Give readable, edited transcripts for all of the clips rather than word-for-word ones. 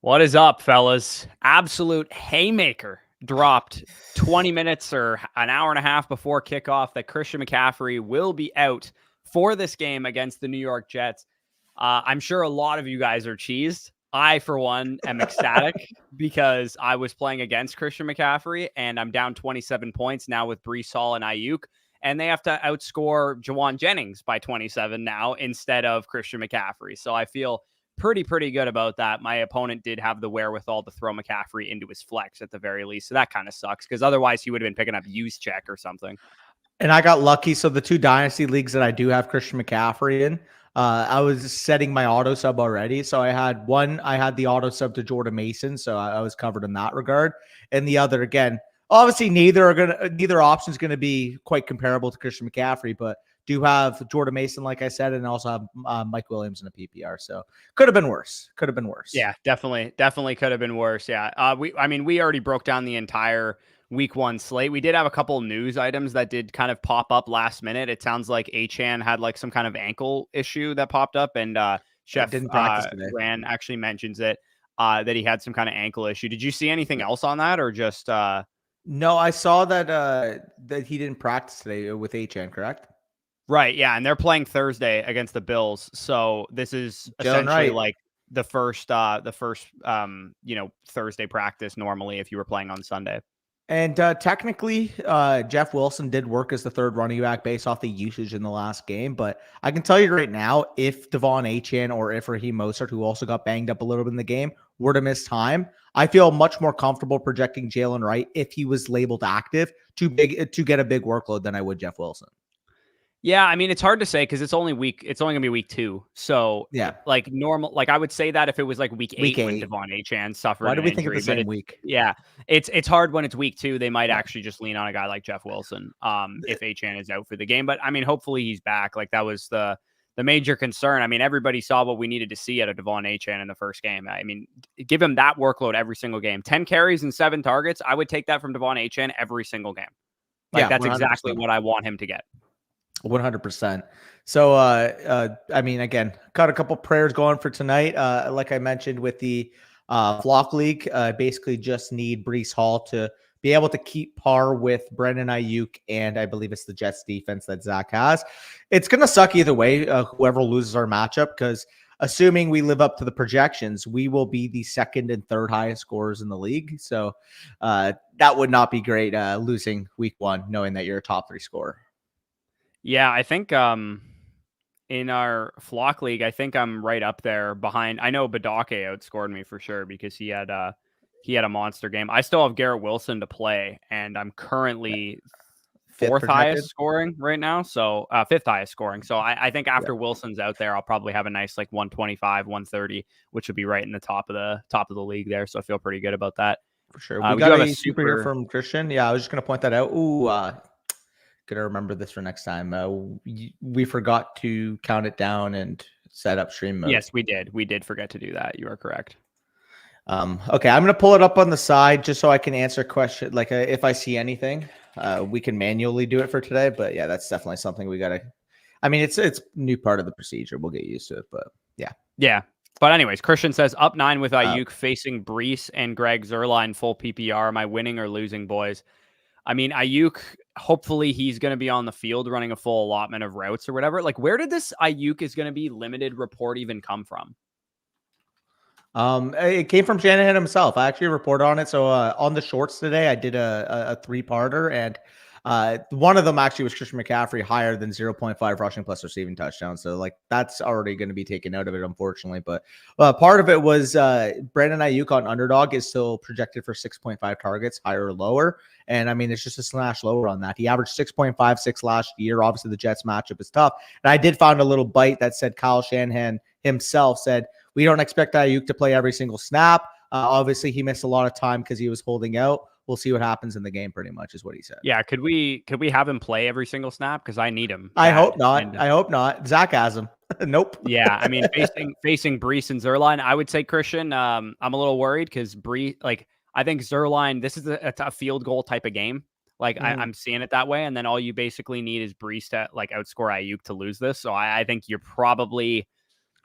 What is up, fellas? Absolute haymaker dropped 20 minutes or an hour and a half before kickoff that Christian McCaffrey will be out for this game against the New York Jets. I'm sure a lot of you guys are cheesed. I, for one, am ecstatic because I was playing against Christian McCaffrey and I'm down 27 points now with Breece Hall and Ayuk. And they have to outscore Jawan Jennings by 27 now instead of Christian McCaffrey. So I feel pretty good about that. My opponent did have the wherewithal to throw McCaffrey into his flex at the very least. So that kind of sucks because otherwise he would have been picking up use check or something. And I got lucky. So the two dynasty leagues that I do have Christian McCaffrey in, I was setting my auto sub already. So I had the auto sub to Jordan Mason. So I was covered in that regard. And the other, again, obviously neither option is going to be quite comparable to Christian McCaffrey, but do have Jordan Mason, like I said, and also have Mike Williams in a PPR. So could have been worse. Yeah, definitely could have been worse. Yeah. We already broke down the entire week one slate. We did have a couple news items that did kind of pop up last minute. It sounds like Achane had like some kind of ankle issue that popped up, and Chef Ran actually mentions it, that he had some kind of ankle issue. Did you see anything else on that, or just No, I saw that that he didn't practice today with Achane, correct? Right, yeah, and they're playing Thursday against the Bills, so this is essentially like the first Thursday practice normally if you were playing on Sunday. And technically, Jeff Wilson did work as the third running back based off the usage in the last game. But I can tell you right now, if Devon Achane or if Raheem Mostert, who also got banged up a little bit in the game, were to miss time, I feel much more comfortable projecting Jalen Wright if he was labeled active to get a big workload than I would Jeff Wilson. Yeah, I mean, it's hard to say because it's only going to be week 2. So, yeah, like normal, like I would say that if it was like week 8 when Devon Achane suffered. Why do we think of the same week? Yeah, it's hard when it's week 2. They might actually just lean on a guy like Jeff Wilson if Achane is out for the game. But I mean, hopefully he's back. Like that was the major concern. I mean, everybody saw what we needed to see out of Devon Achane in the first game. I mean, give him that workload every single game. 10 carries and 7 targets. I would take that from Devon Achane every single game. Like that's 100%. Exactly what I want him to get. 100%. So, I mean, again, got a couple prayers going for tonight. Like I mentioned with the Flock League, basically just need Breece Hall to be able to keep par with Brandon Ayuk, and I believe it's the Jets defense that Zach has. It's going to suck either way, whoever loses our matchup, because assuming we live up to the projections, we will be the second and third highest scorers in the league. So that would not be great, losing week 1, knowing that you're a top 3 scorer. Yeah, I think in our Flock League, I think I'm right up there behind. I know Badake outscored me for sure because he had a monster game. I still have Garrett Wilson to play, and I'm currently 4th highest scoring right now. So 5th highest scoring. So I think after Wilson's out there, I'll probably have a nice like 125, 130, which would be right in the top of the league there. So I feel pretty good about that. For sure. We got a super here from Christian. Yeah, I was just going to point that out. Ooh, gonna remember this for next time. We forgot to count it down and set up stream mode. Yes, we did forget to do that. You are correct. Okay, I'm gonna pull it up on the side just so I can answer a question. Like if I see anything, we can manually do it for today. But yeah, that's definitely something we gotta. I mean, it's new part of the procedure. We'll get used to it. But yeah. But anyways, Christian says up 9 with Ayuk facing Breece and Greg Zuerlein full PPR. Am I winning or losing, boys? I mean, Ayuk, hopefully he's going to be on the field running a full allotment of routes or whatever. Like, where did this Ayuk is going to be limited report even come from? It came from Shanahan himself. I actually reported on it. So on the shorts today, I did a 3-parter, and one of them actually was Christian McCaffrey higher than 0.5 rushing plus receiving touchdowns. So like that's already going to be taken out of it, unfortunately. But part of it was Brandon Ayuk on Underdog is still projected for 6.5 targets, higher or lower. And I mean, it's just a slash lower on that. He averaged 6.56 last year. Obviously, the Jets matchup is tough. And I did find a little bite that said Kyle Shanahan himself said, we don't expect Ayuk to play every single snap. Obviously, he missed a lot of time because he was holding out. We'll see what happens in the game, pretty much is what he said. Yeah, could we have him play every single snap? Because I need him. I hope not. I hope not. Zach has him. Nope. Yeah, I mean, facing Breece and Zuerlein, I would say, Christian, I'm a little worried because Breece, like, I think Zuerlein, this is a field goal type of game. Like, I'm seeing it that way. And then all you basically need is Breece to, like, outscore Ayuk to lose this. So I think you're probably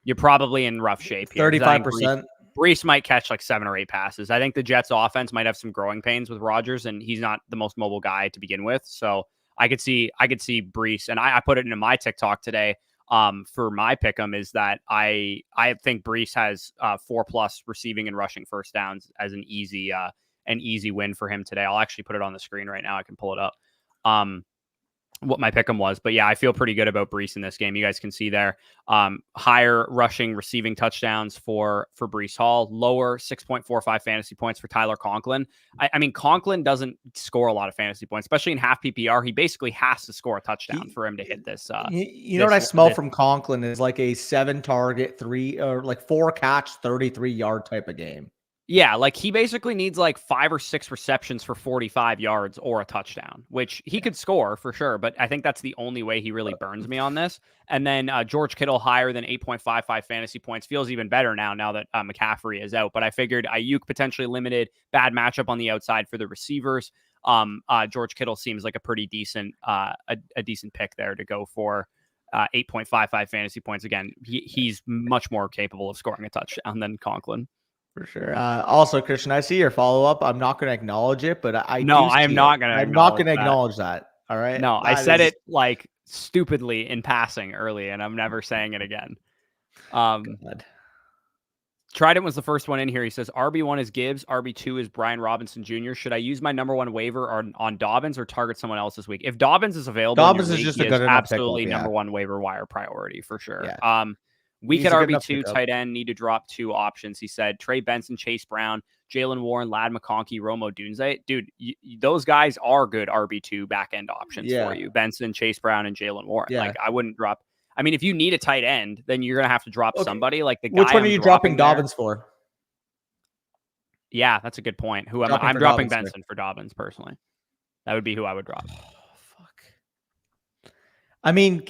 in rough shape here. 35%. Brees might catch like 7 or 8 passes. I think the Jets offense might have some growing pains with Rodgers, and he's not the most mobile guy to begin with. So I could see Brees, and I put it into my TikTok today. For my pick'em is that I think Brees has 4+ receiving and rushing first downs as an easy win for him today. I'll actually put it on the screen right now. I can pull it up. What my pick'em was, but yeah, I feel pretty good about Brees in this game. You guys can see there, higher rushing, receiving touchdowns for Brees Hall, lower 6.45 fantasy points for Tyler Conklin. I mean, Conklin doesn't score a lot of fantasy points, especially in half PPR. He basically has to score a touchdown for him to hit this. You know what I smell from Conklin is like a 7 target, 4 catch, 33-yard type of game. Yeah, like he basically needs like 5 or 6 receptions for 45 yards or a touchdown, which he could score for sure. But I think that's the only way he really burns me on this. And then George Kittle higher than 8.55 fantasy points feels even better now that McCaffrey is out. But I figured Ayuk potentially limited, bad matchup on the outside for the receivers. George Kittle seems like a pretty decent a decent pick there to go for 8.55 fantasy points. Again, he's much more capable of scoring a touchdown than Conklin. For sure. Also, Christian, I see your follow-up. I'm not going to acknowledge it, but I'm not going to acknowledge that. All right. No, I said it like stupidly in passing early, and I'm never saying it again. Trident was the first one in here. He says RB1 is Gibbs, RB2 is Brian Robinson Jr. Should I use my number 1 waiver on Dobbins or target someone else this week? If Dobbins is available, Dobbins is just a good enough absolutely pickup, number 1 waiver wire priority for sure. Yeah. Week at RB2, tight end, need to drop 2 options. He said Trey Benson, Chase Brown, Jalen Warren, Lad McConkey, Romo Dunze. Dude, those guys are good RB2 back end options for you. Benson, Chase Brown, and Jalen Warren. Yeah. Like I wouldn't drop. I mean, if you need a tight end, then you're gonna have to drop somebody like the guy. Which one are you dropping Dobbins for? Yeah, that's a good point. I'm dropping Benson for Dobbins personally. That would be who I would drop. I mean,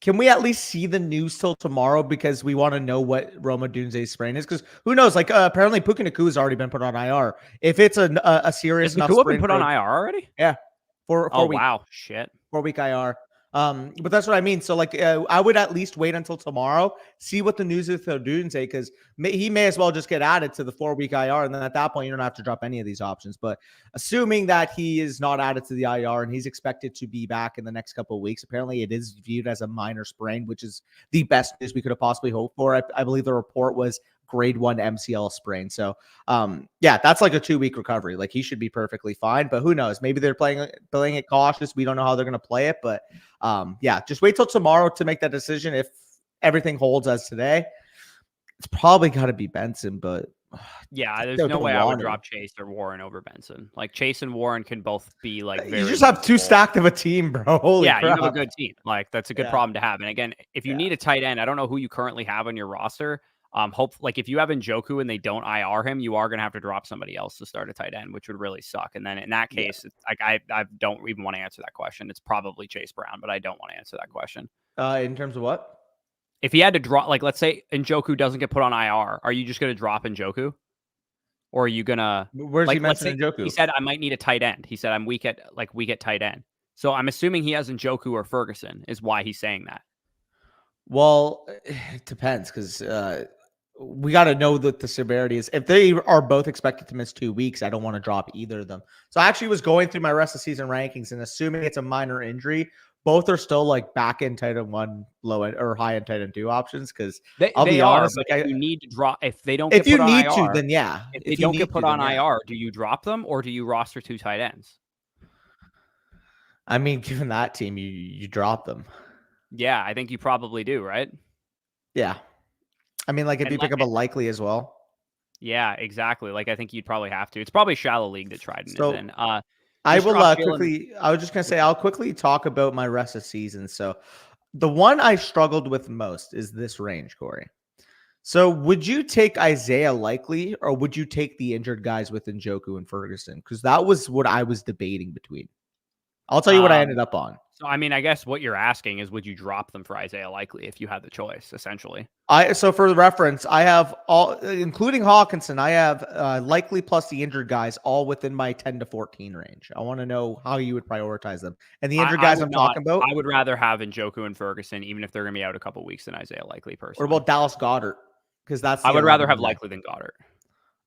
can we at least see the news till tomorrow because we want to know what Roma Dunze's sprain is? Because who knows? Like apparently Puka Nacua has already been put on IR. If it's a serious enough sprain, been put on IR already? Yeah, for 4 weeks. Wow, shit, 4-week IR. But that's what I mean. So like, I would at least wait until tomorrow, see what the news is with Dunze, because he may as well just get added to the 4-week IR, and then at that point you don't have to drop any of these options. But assuming that he is not added to the IR and he's expected to be back in the next couple of weeks, apparently it is viewed as a minor sprain, which is the best news we could have possibly hoped for. I believe the report was grade 1 MCL sprain. So yeah, that's like a 2-week recovery. Like he should be perfectly fine, but who knows? Maybe they're playing it cautious. We don't know how they're going to play it, but yeah, just wait till tomorrow to make that decision. If everything holds as today, it's probably got to be Benson, but yeah, there's no way I would drop Chase or Warren over Benson. Like Chase and Warren can both be like very you just have too stacked of a team, bro. Holy crap. You have a good team. Like that's a good problem to have. And again, if you need a tight end, I don't know who you currently have on your roster. Like if you have Njoku and they don't IR him, you are going to have to drop somebody else to start a tight end, which would really suck. And then in that case, it's like I don't even want to answer that question. It's probably Chase Brown, but I don't want to answer that question. In terms of what? If he had to drop, like let's say Njoku doesn't get put on IR, are you just going to drop Njoku? Or are you gonna? Where's he mentioning Njoku? He said I might need a tight end. He said I'm weak at tight end. So I'm assuming he has Njoku or Ferguson is why he's saying that. Well, it depends because we got to know that the severity is. If they are both expected to miss 2 weeks, I don't want to drop either of them. So I actually was going through my rest of season rankings and assuming it's a minor injury, both are still like back end tight end 1, low end or high end tight end 2 options. Because I'll be honest, like if you need to drop, if they don't, if you need to, then yeah. If they don't get put on IR, do you drop them or do you roster 2 tight ends? I mean, given that team, you drop them. Yeah, I think you probably do, right? Yeah. I mean, like if you pick up a likely as well. Yeah, exactly. Like I think you'd probably have to. It's probably shallow league that Trident is in. I will quickly. I was just gonna say I'll quickly talk about my rest of season. So the one I struggled with most is this range, Corey. So would you take Isaiah Likely or would you take the injured guys with Njoku and Ferguson? Because that was what I was debating between. I'll tell you what I ended up on. So, I mean, I guess what you're asking is, would you drop them for Isaiah Likely if you had the choice, essentially? So for the reference, I have all, including Hawkinson, I have Likely plus the injured guys all within my 10 to 14 range. I want to know how you would prioritize them. And the injured guys I'm talking about? I would rather have Njoku and Ferguson, even if they're going to be out a couple weeks, than Isaiah Likely personally. What about Dallas Goedert? Because that's I the would rather 11 have today. Likely than Goddard.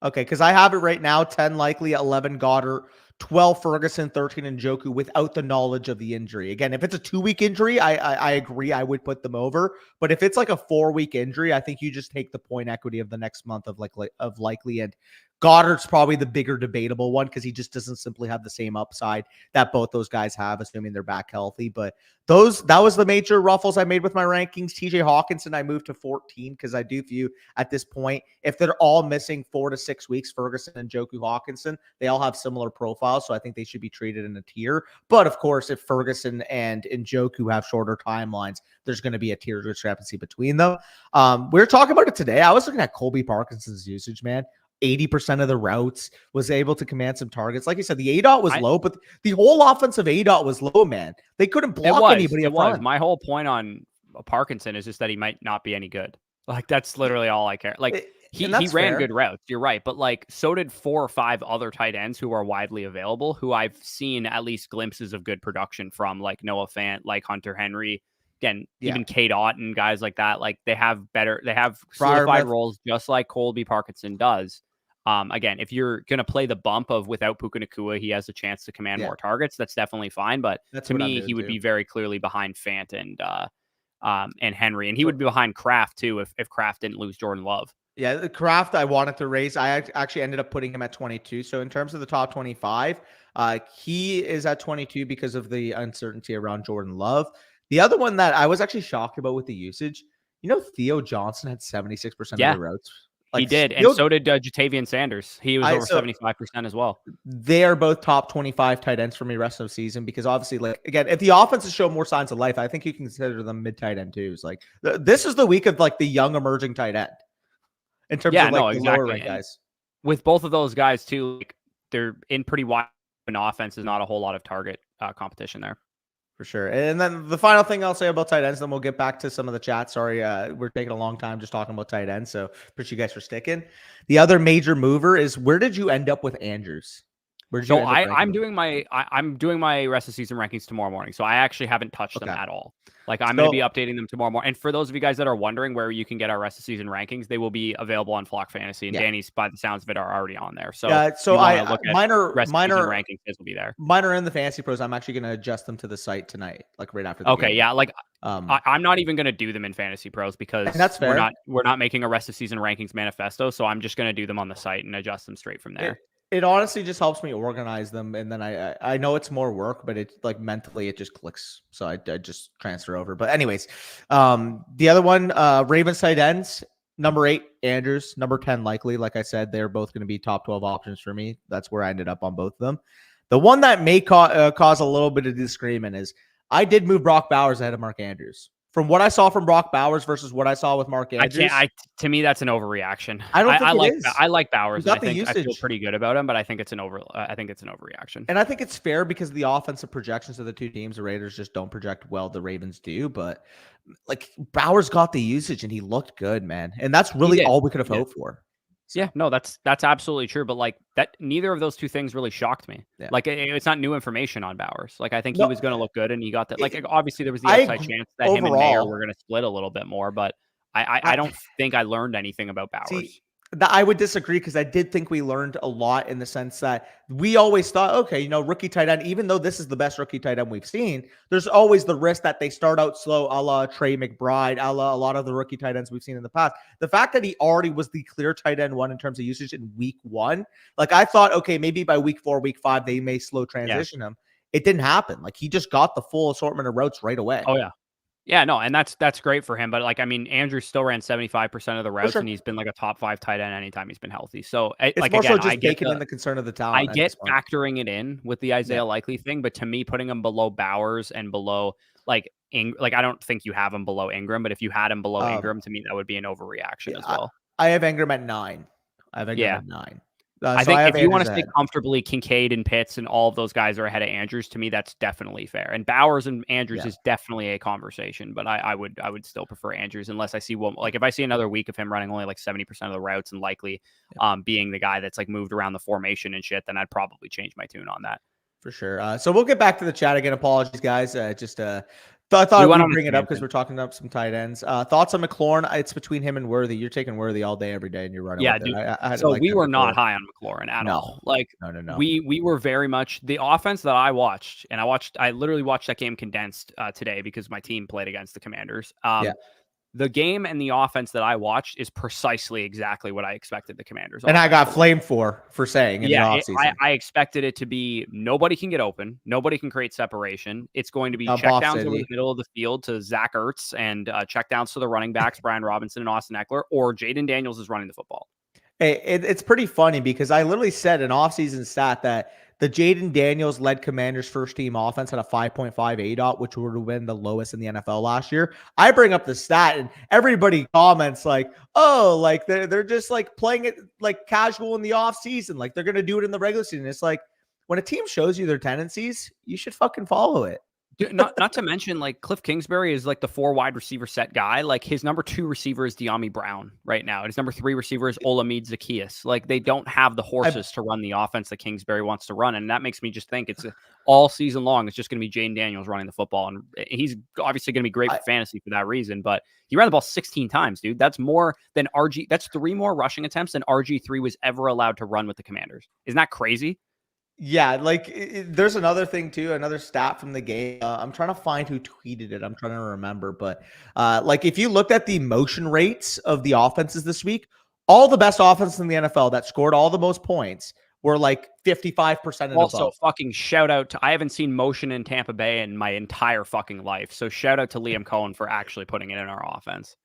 Okay, because I have it right now: 10 Likely, 11 Goddard, 12 Ferguson, 13 Njoku, without the knowledge of the injury. Again, if it's a 2-week injury, I agree, I would put them over. But if it's like a 4-week injury, I think you just take the point equity of the next month of Likely, and Goddard's probably the bigger debatable one because he just doesn't simply have the same upside that both those guys have, assuming they're back healthy. But that was the major ruffles I made with my rankings. TJ Hawkinson, I moved to 14 because I do view at this point, if they're all missing 4 to 6 weeks, Ferguson and Njoku, Hawkinson, they all have similar profiles, so I think they should be treated in a tier. But of course, if Ferguson and Njoku have shorter timelines, there's going to be a tier discrepancy between them. We were talking about it today. I was looking at Colby Parkinson's usage, man. 80% of the routes, was able to command some targets. Like you said, the ADOT was low, but the whole offensive ADOT was low, man. They couldn't block anybody up front. My whole point on Parkinson is just that he might not be any good. Like, that's literally all I care. Like, he ran good routes. You're right. But like, so did 4 or 5 other tight ends who are widely available, who I've seen at least glimpses of good production from, like Noah Fant, like Hunter Henry. Again, even K-Dot and guys like that. Like, they have solidified roles just like Colby Parkinson does. Again, if you're going to play the bump of without Puka Nacua, he has a chance to command more targets. That's definitely fine. But to me, he would be very clearly behind Fant and Henry. And he would be behind Kraft too if Kraft didn't lose Jordan Love. Yeah, the Kraft I wanted to raise. I actually ended up putting him at 22. So in terms of the top 25, he is at 22 because of the uncertainty around Jordan Love. The other one that I was actually shocked about with the usage, Theo Johnson had 76% of the routes. Like, he did, and so did Jatavian Sanders. He was over 75% as well. They are both top 25 tight ends for me rest of the season because obviously, like, again, if the offenses show more signs of life, I think you can consider them mid tight end twos. Like, this is the week of like the young emerging tight end in terms of like the lower rank guys. With both of those guys too, like, they're in pretty wide open offense. Is not a whole lot of target competition there. For sure. And then the final thing I'll say about tight ends, then we'll get back to some of the chat. Sorry, we're taking a long time just talking about tight ends, so appreciate you guys for sticking. The other major mover is, where did you end up with Andrews? I'm doing my rest of season rankings tomorrow morning, so I actually haven't touched them at all. Like, I'm going to be updating them tomorrow morning. And for those of you guys that are wondering where you can get our rest of season rankings, they will be available on Flock Fantasy, and Danny's, by the sounds of it, are already on there. So mine are rankings, will be there. Mine are in the Fantasy Pros. I'm actually going to adjust them to the site tonight, like right after the game. Yeah, like I'm not even going to do them in Fantasy Pros because that's fair. We're not making a rest of season rankings manifesto, so I'm just going to do them on the site and adjust them straight from there. It honestly just helps me organize them, and then I know it's more work, but it, like, mentally it just clicks, so I just transfer over. But anyways, the other one, Ravens tight ends, number 8 Andrews, number 10 Likely. Like I said, they're both going to be top 12 options for me. That's where I ended up on both of them. The one that may cause a little bit of disagreement is I did move Brock Bowers ahead of Mark Andrews. From what I saw from Brock Bowers versus what I saw with Mark Andrews, to me, that's an overreaction. I don't think it is. I like Bowers. I feel pretty good about him, but I think it's an overreaction. And I think it's fair because the offensive projections of the two teams, the Raiders just don't project well. The Ravens do, but like, Bowers got the usage and he looked good, man. And that's really all we could have hoped for. Yeah, no, that's absolutely true. But like, that, neither of those two things really shocked me. Yeah. Like, it's not new information on Bowers. Like, I think he was going to look good, and he got that. Like, obviously there was the outside chance that him and Mayer were going to split a little bit more, but I don't think I learned anything about Bowers. I would disagree because I did think we learned a lot in the sense that we always thought, okay, rookie tight end, even though this is the best rookie tight end we've seen, there's always the risk that they start out slow, a la Trey McBride, a la a lot of the rookie tight ends we've seen in the past. The fact that he already was the clear tight end 1 in terms of usage in week 1, like, I thought, okay, maybe by week 4, week 5, they may slow transition him. It didn't happen. Like, he just got the full assortment of routes right away. Oh, yeah. Yeah, no, and that's great for him. But like, I mean, Andrew still ran 75% of the routes, and he's been like a top 5 tight end anytime he's been healthy. So it's like, more again, so just taking in the concern of the talent. I get factoring it in with the Isaiah Likely thing, but to me, putting him below Bowers and below I don't think you have him below Ingram, but if you had him below Ingram, to me that would be an overreaction as well. I have Ingram at 9. I have Ingram at 9. I think if you want to stay comfortably, Kincaid and Pitts and all of those guys are ahead of Andrews. To me, that's definitely fair. And Bowers and Andrews is definitely a conversation, but I would still prefer Andrews unless I see one. Like, if I see another week of him running only like 70% of the routes and Likely being the guy that's like moved around the formation and shit, then I'd probably change my tune on that. For sure. So we'll get back to the chat again. Apologies, guys. I thought went we'd on a bring it up because tangent. we're talking about some tight ends. Thoughts on McLaurin? It's between him and Worthy. You're taking Worthy all day, every day, and you're running Yeah, with it. dude. I had it So like we that were not before. high on McLaurin at No, all. Like no. we were very much the offense that I watched, and I literally watched that game condensed today because my team played against the Commanders. Yeah. The game and the offense that I watched is precisely exactly what I expected the Commanders And I offense got to be. flamed for saying in the Yeah, offseason. I expected it to be nobody can get open, nobody can create separation. It's going to be Dump off checkdowns over the City. middle of the field to Zach Ertz and checkdowns to the running backs, Brian Robinson and Austin Eckler, or Jaden Daniels is running the football. Hey, it's pretty funny because I literally said an offseason stat that the Jaden Daniels led Commanders first team offense had a 5.5 ADOT, which would have been the lowest in the NFL last year. I bring up the stat and everybody comments like, oh, like they're just like playing it like casual in the offseason. Like they're going to do it in the regular season. It's like when a team shows you their tendencies, you should fucking follow it. Not to mention, like Cliff Kingsbury is like the 4 wide receiver set guy. Like his number 2 receiver is De'Ami Brown right now. His number 3 receiver is Olamide Zaccheaus. Like they don't have the horses to run the offense that Kingsbury wants to run, and that makes me just think it's all season long. It's just going to be Jane Daniels running the football, and he's obviously going to be great for fantasy for that reason. But he ran the ball 16 times, dude. That's more than RG. That's 3 more rushing attempts than RG3 was ever allowed to run with the Commanders. Isn't that crazy? Yeah, like there's another thing too, another stat from the game. I'm trying to find who tweeted it. I'm trying to remember, but like if you looked at the motion rates of the offenses this week, all the best offenses in the NFL that scored all the most points were like 55% and Also, above. fucking shout out to I haven't seen motion in Tampa Bay in my entire fucking life. So shout out to Liam Cohen for actually putting it in our offense.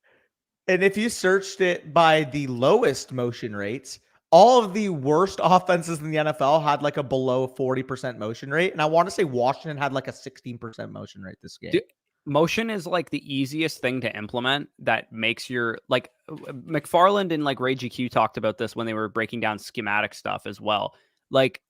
And if you searched it by the lowest motion rates, all of the worst offenses in the NFL had like a below 40% motion rate. And I want to say Washington had like a 16% motion rate this game. Dude, motion is like the easiest thing to implement that makes your like McFarland and like Ray GQ talked about this when they were breaking down schematic stuff as well. Like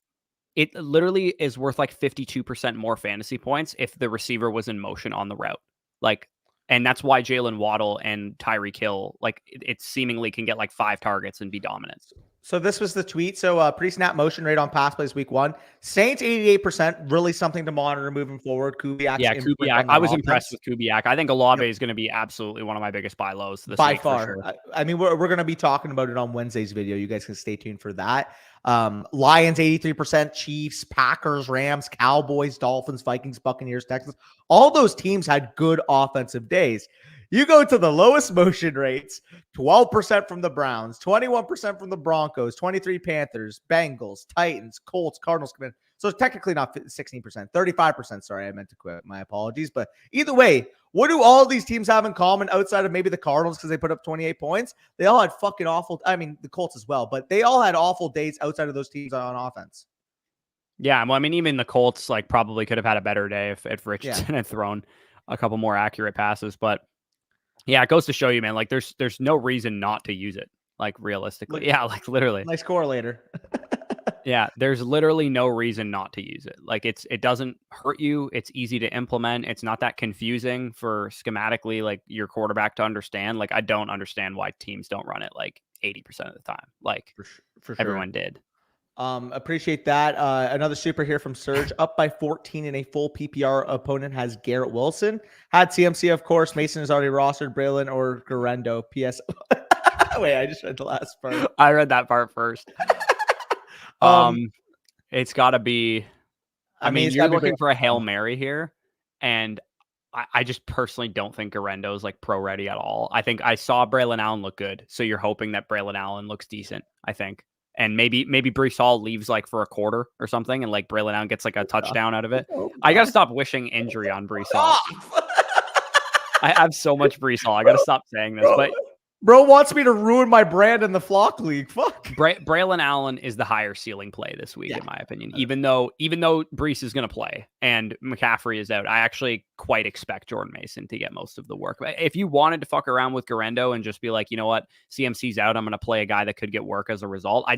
it literally is worth like 52% more fantasy points if the receiver was in motion on the route. Like, and that's why Jalen Waddle and Tyreek Hill, like it seemingly can get like 5 targets and be dominant. So this was the tweet. So pre-snap motion rate on pass plays week 1. Saints 88%, really something to monitor moving forward. Kubiak's Kubiak. I was impressed with Kubiak. I think Olave is going to be absolutely one of my biggest buy lows this by week, far. for sure. I mean, we're going to be talking about it on Wednesday's video. You guys can stay tuned for that. Lions 83%, Chiefs, Packers, Rams, Cowboys, Dolphins, Vikings, Buccaneers, Texans. All those teams had good offensive days. You go to the lowest motion rates, 12% from the Browns, 21% from the Broncos, 23 Panthers, Bengals, Titans, Colts, Cardinals. So it's technically not 16%, 35%. Sorry, I meant to quit. My apologies. But either way, what do all of these teams have in common outside of maybe the Cardinals because they put up 28 points? They all had fucking awful. I mean, the Colts as well, but they all had awful days outside of those teams on offense. Yeah, well, I mean, even the Colts like probably could have had a better day if Richardson had thrown a couple more accurate passes. But yeah, it goes to show you, man, like there's no reason not to use it. Like realistically. Yeah, like literally. Nice correlator. Yeah, there's literally no reason not to use it. Like it doesn't hurt you. It's easy to implement. It's not that confusing for schematically like your quarterback to understand. Like I don't understand why teams don't run it like 80% of the time. Like for sure. Everyone did. Appreciate that. Another super here from Serge, up by 14 in a full PPR opponent has Garrett Wilson. Had CMC, of course. Mason is already rostered. Braylon or Garendo. PS. Wait, I just read the last part. I read that part first. It's got to be. I mean, you're looking for a Hail Mary here, and I just personally don't think Garendo is like pro ready at all. I think I saw Braylon Allen look good, so you're hoping that Braylon Allen looks decent. I think. And maybe Breece Hall leaves like for a quarter or something, and like Braylon Allen gets like a touchdown out of it. I gotta stop wishing injury on Breece Hall. I have so much Breece Hall. I gotta stop saying this, but bro wants me to ruin my brand in the flock league. Fuck. Braylon Allen is the higher ceiling play this week, in my opinion. Even though Breece is gonna play and McCaffrey is out, I actually quite expect Jordan Mason to get most of the work. If you wanted to fuck around with Garendo and just be like, you know what, CMC's out, I'm gonna play a guy that could get work as a result.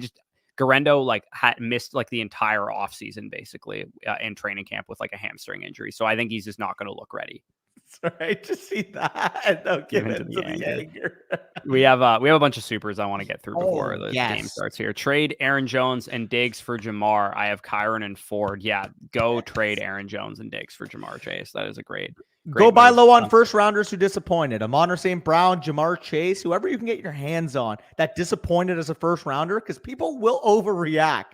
Garendo like had missed like the entire offseason basically in training camp with like a hamstring injury. So I think he's just not going to look ready. Sorry to see that. Don't give it to the anger. We have a bunch of supers I want to get through before the game starts here. Trade Aaron Jones and Diggs for Jamar. I have Kyron and Ford. Yeah, go trade Aaron Jones and Diggs for Jamar Chase. That is a great Go buy move. low on first rounders who disappointed. Amon-Ra St. Brown, Jamar Chase, whoever you can get your hands on that disappointed as a first rounder, because people will overreact.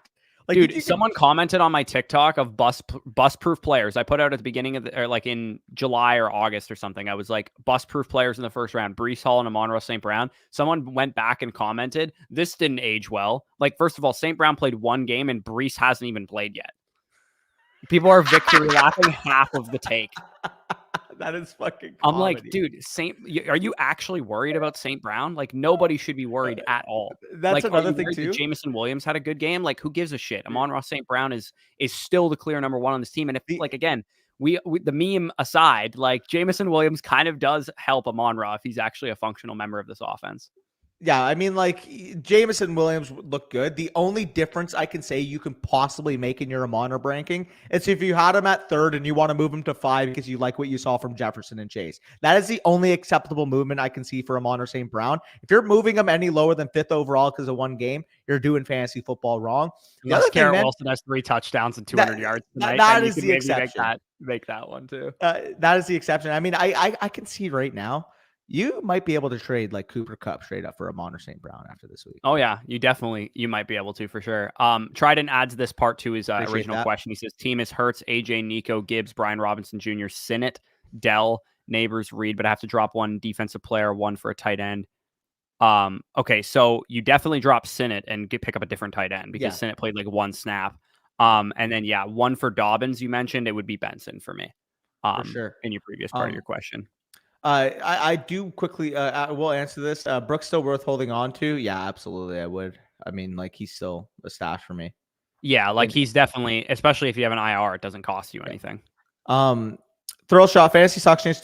Like, dude, someone commented on my TikTok of bus-proof players. I put out at the beginning of or like in July or August or something. I was like, bus-proof players in the first round, Breece Hall and Amon-Ra St. Brown. Someone went back and commented, this didn't age well. Like, first of all, St. Brown played one game and Breece hasn't even played yet. People are victory lapping half of the take. That is fucking comedy. I'm like, dude, are you actually worried about St. Brown? Like, nobody should be worried at all. That's like, another thing too. Jameson Williams had a good game. Like, who gives a shit? Amon-Ra St. Brown is still the clear number one on this team. And if like, again, we the meme aside, like Jameson Williams kind of does help Amon-Ra if he's actually a functional member of this offense. Yeah, I mean, like, Jameson Williams looked good. The only difference I can say you can possibly make in your Amon-Ra ranking is if you had him at 3rd and you want to move him to 5 because you like what you saw from Jefferson and Chase. That is the only acceptable movement I can see for Amon-Ra St. Brown. If you're moving him any lower than 5th overall because of one game, you're doing fantasy football wrong. Unless Garrett Wilson has 3 touchdowns and 200 yards tonight, that is the exception. Make that one too. That is the exception. I mean, I can see right now, you might be able to trade like Cooper Kupp straight up for Amon-Ra St. Brown after this week. Oh yeah, you might be able to for sure. Trident adds this part to his original question. He says, team is Hurts, AJ, Nico, Gibbs, Brian Robinson Jr., Sinnott, Dell, Neighbors, Reed, but I have to drop one defensive player, one for a tight end. Okay, so you definitely drop Sinnott and pick up a different tight end because Sinnott played like 1 snap. And then one for Dobbins you mentioned, it would be Benson for me. For sure. In your previous part of your question. I do quickly, we'll answer this. Brooks still worth holding on to? Yeah, absolutely. I would. I mean, like, he's still a stash for me. Yeah, like he's definitely, especially if you have an IR, it doesn't cost you anything. Thrill shot, fantasy suction.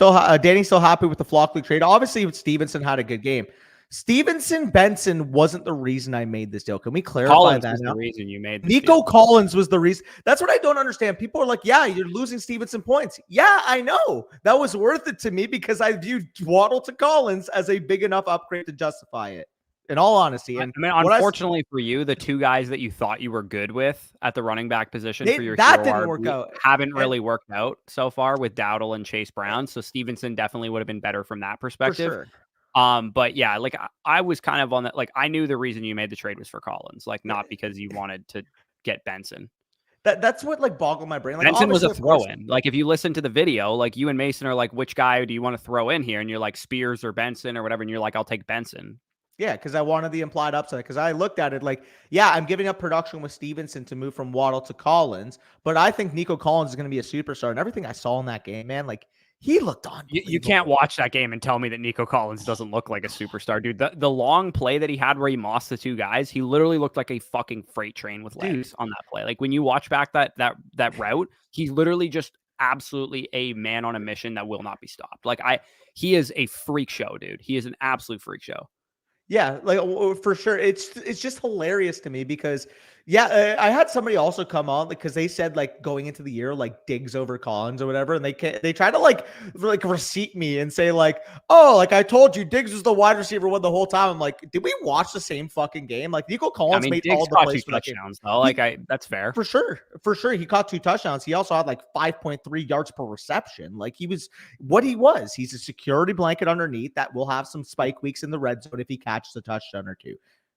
Danny's still happy with the Flockley trade. Obviously, Stevenson had a good game. Stevenson Benson wasn't the reason I made this deal. Can we clarify Collins that? Was the reason you made this Nico deal. Collins was the reason. That's what I don't understand. People are like, yeah, you're losing Stevenson points. Yeah, I know. That was worth it to me because I viewed Waddle to Collins as a big enough upgrade to justify it, in all honesty. And I mean, unfortunately for you, the 2 guys that you thought you were good with at the running back position for your that didn't work out. Haven't really worked out so far with Dowdle and Chase Brown. So Stevenson definitely would have been better from that perspective. For sure. But yeah, like I was kind of on that. Like I knew the reason you made the trade was for Collins, like not because you wanted to get Benson. That's what like boggled my brain. Like, Benson was a throw in. Like if you listen to the video, like you and Mason are like, which guy do you want to throw in here? And you're like Spears or Benson or whatever. And you're like, I'll take Benson. Yeah, because I wanted the implied upside. Because I looked at it like, yeah, I'm giving up production with Stevenson to move from Waddle to Collins, but I think Nico Collins is going to be a superstar. And everything I saw in that game, man, like. He looked on. You can't watch that game and tell me that Nico Collins doesn't look like a superstar, dude. The long play that he had where he mossed the 2 guys, he literally looked like a fucking freight train with legs on that play. Like when you watch back that route, he's literally just absolutely a man on a mission that will not be stopped. Like he is a freak show, dude. He is an absolute freak show. Yeah, like for sure. It's just hilarious to me because I had somebody also come on because they said like going into the year like Diggs over Collins or whatever, and they try to like receipt me and say like, oh, like I told you Diggs was the wide receiver one the whole time. I'm like, did we watch the same fucking game? Like Nico Collins made Diggs all the plays for touchdowns though. That's fair for sure. He caught 2 touchdowns. He also had like 5.3 yards per reception. Like he was what he was. He's a security blanket underneath that will have some spike weeks in the red zone if he catches a touchdown or 2.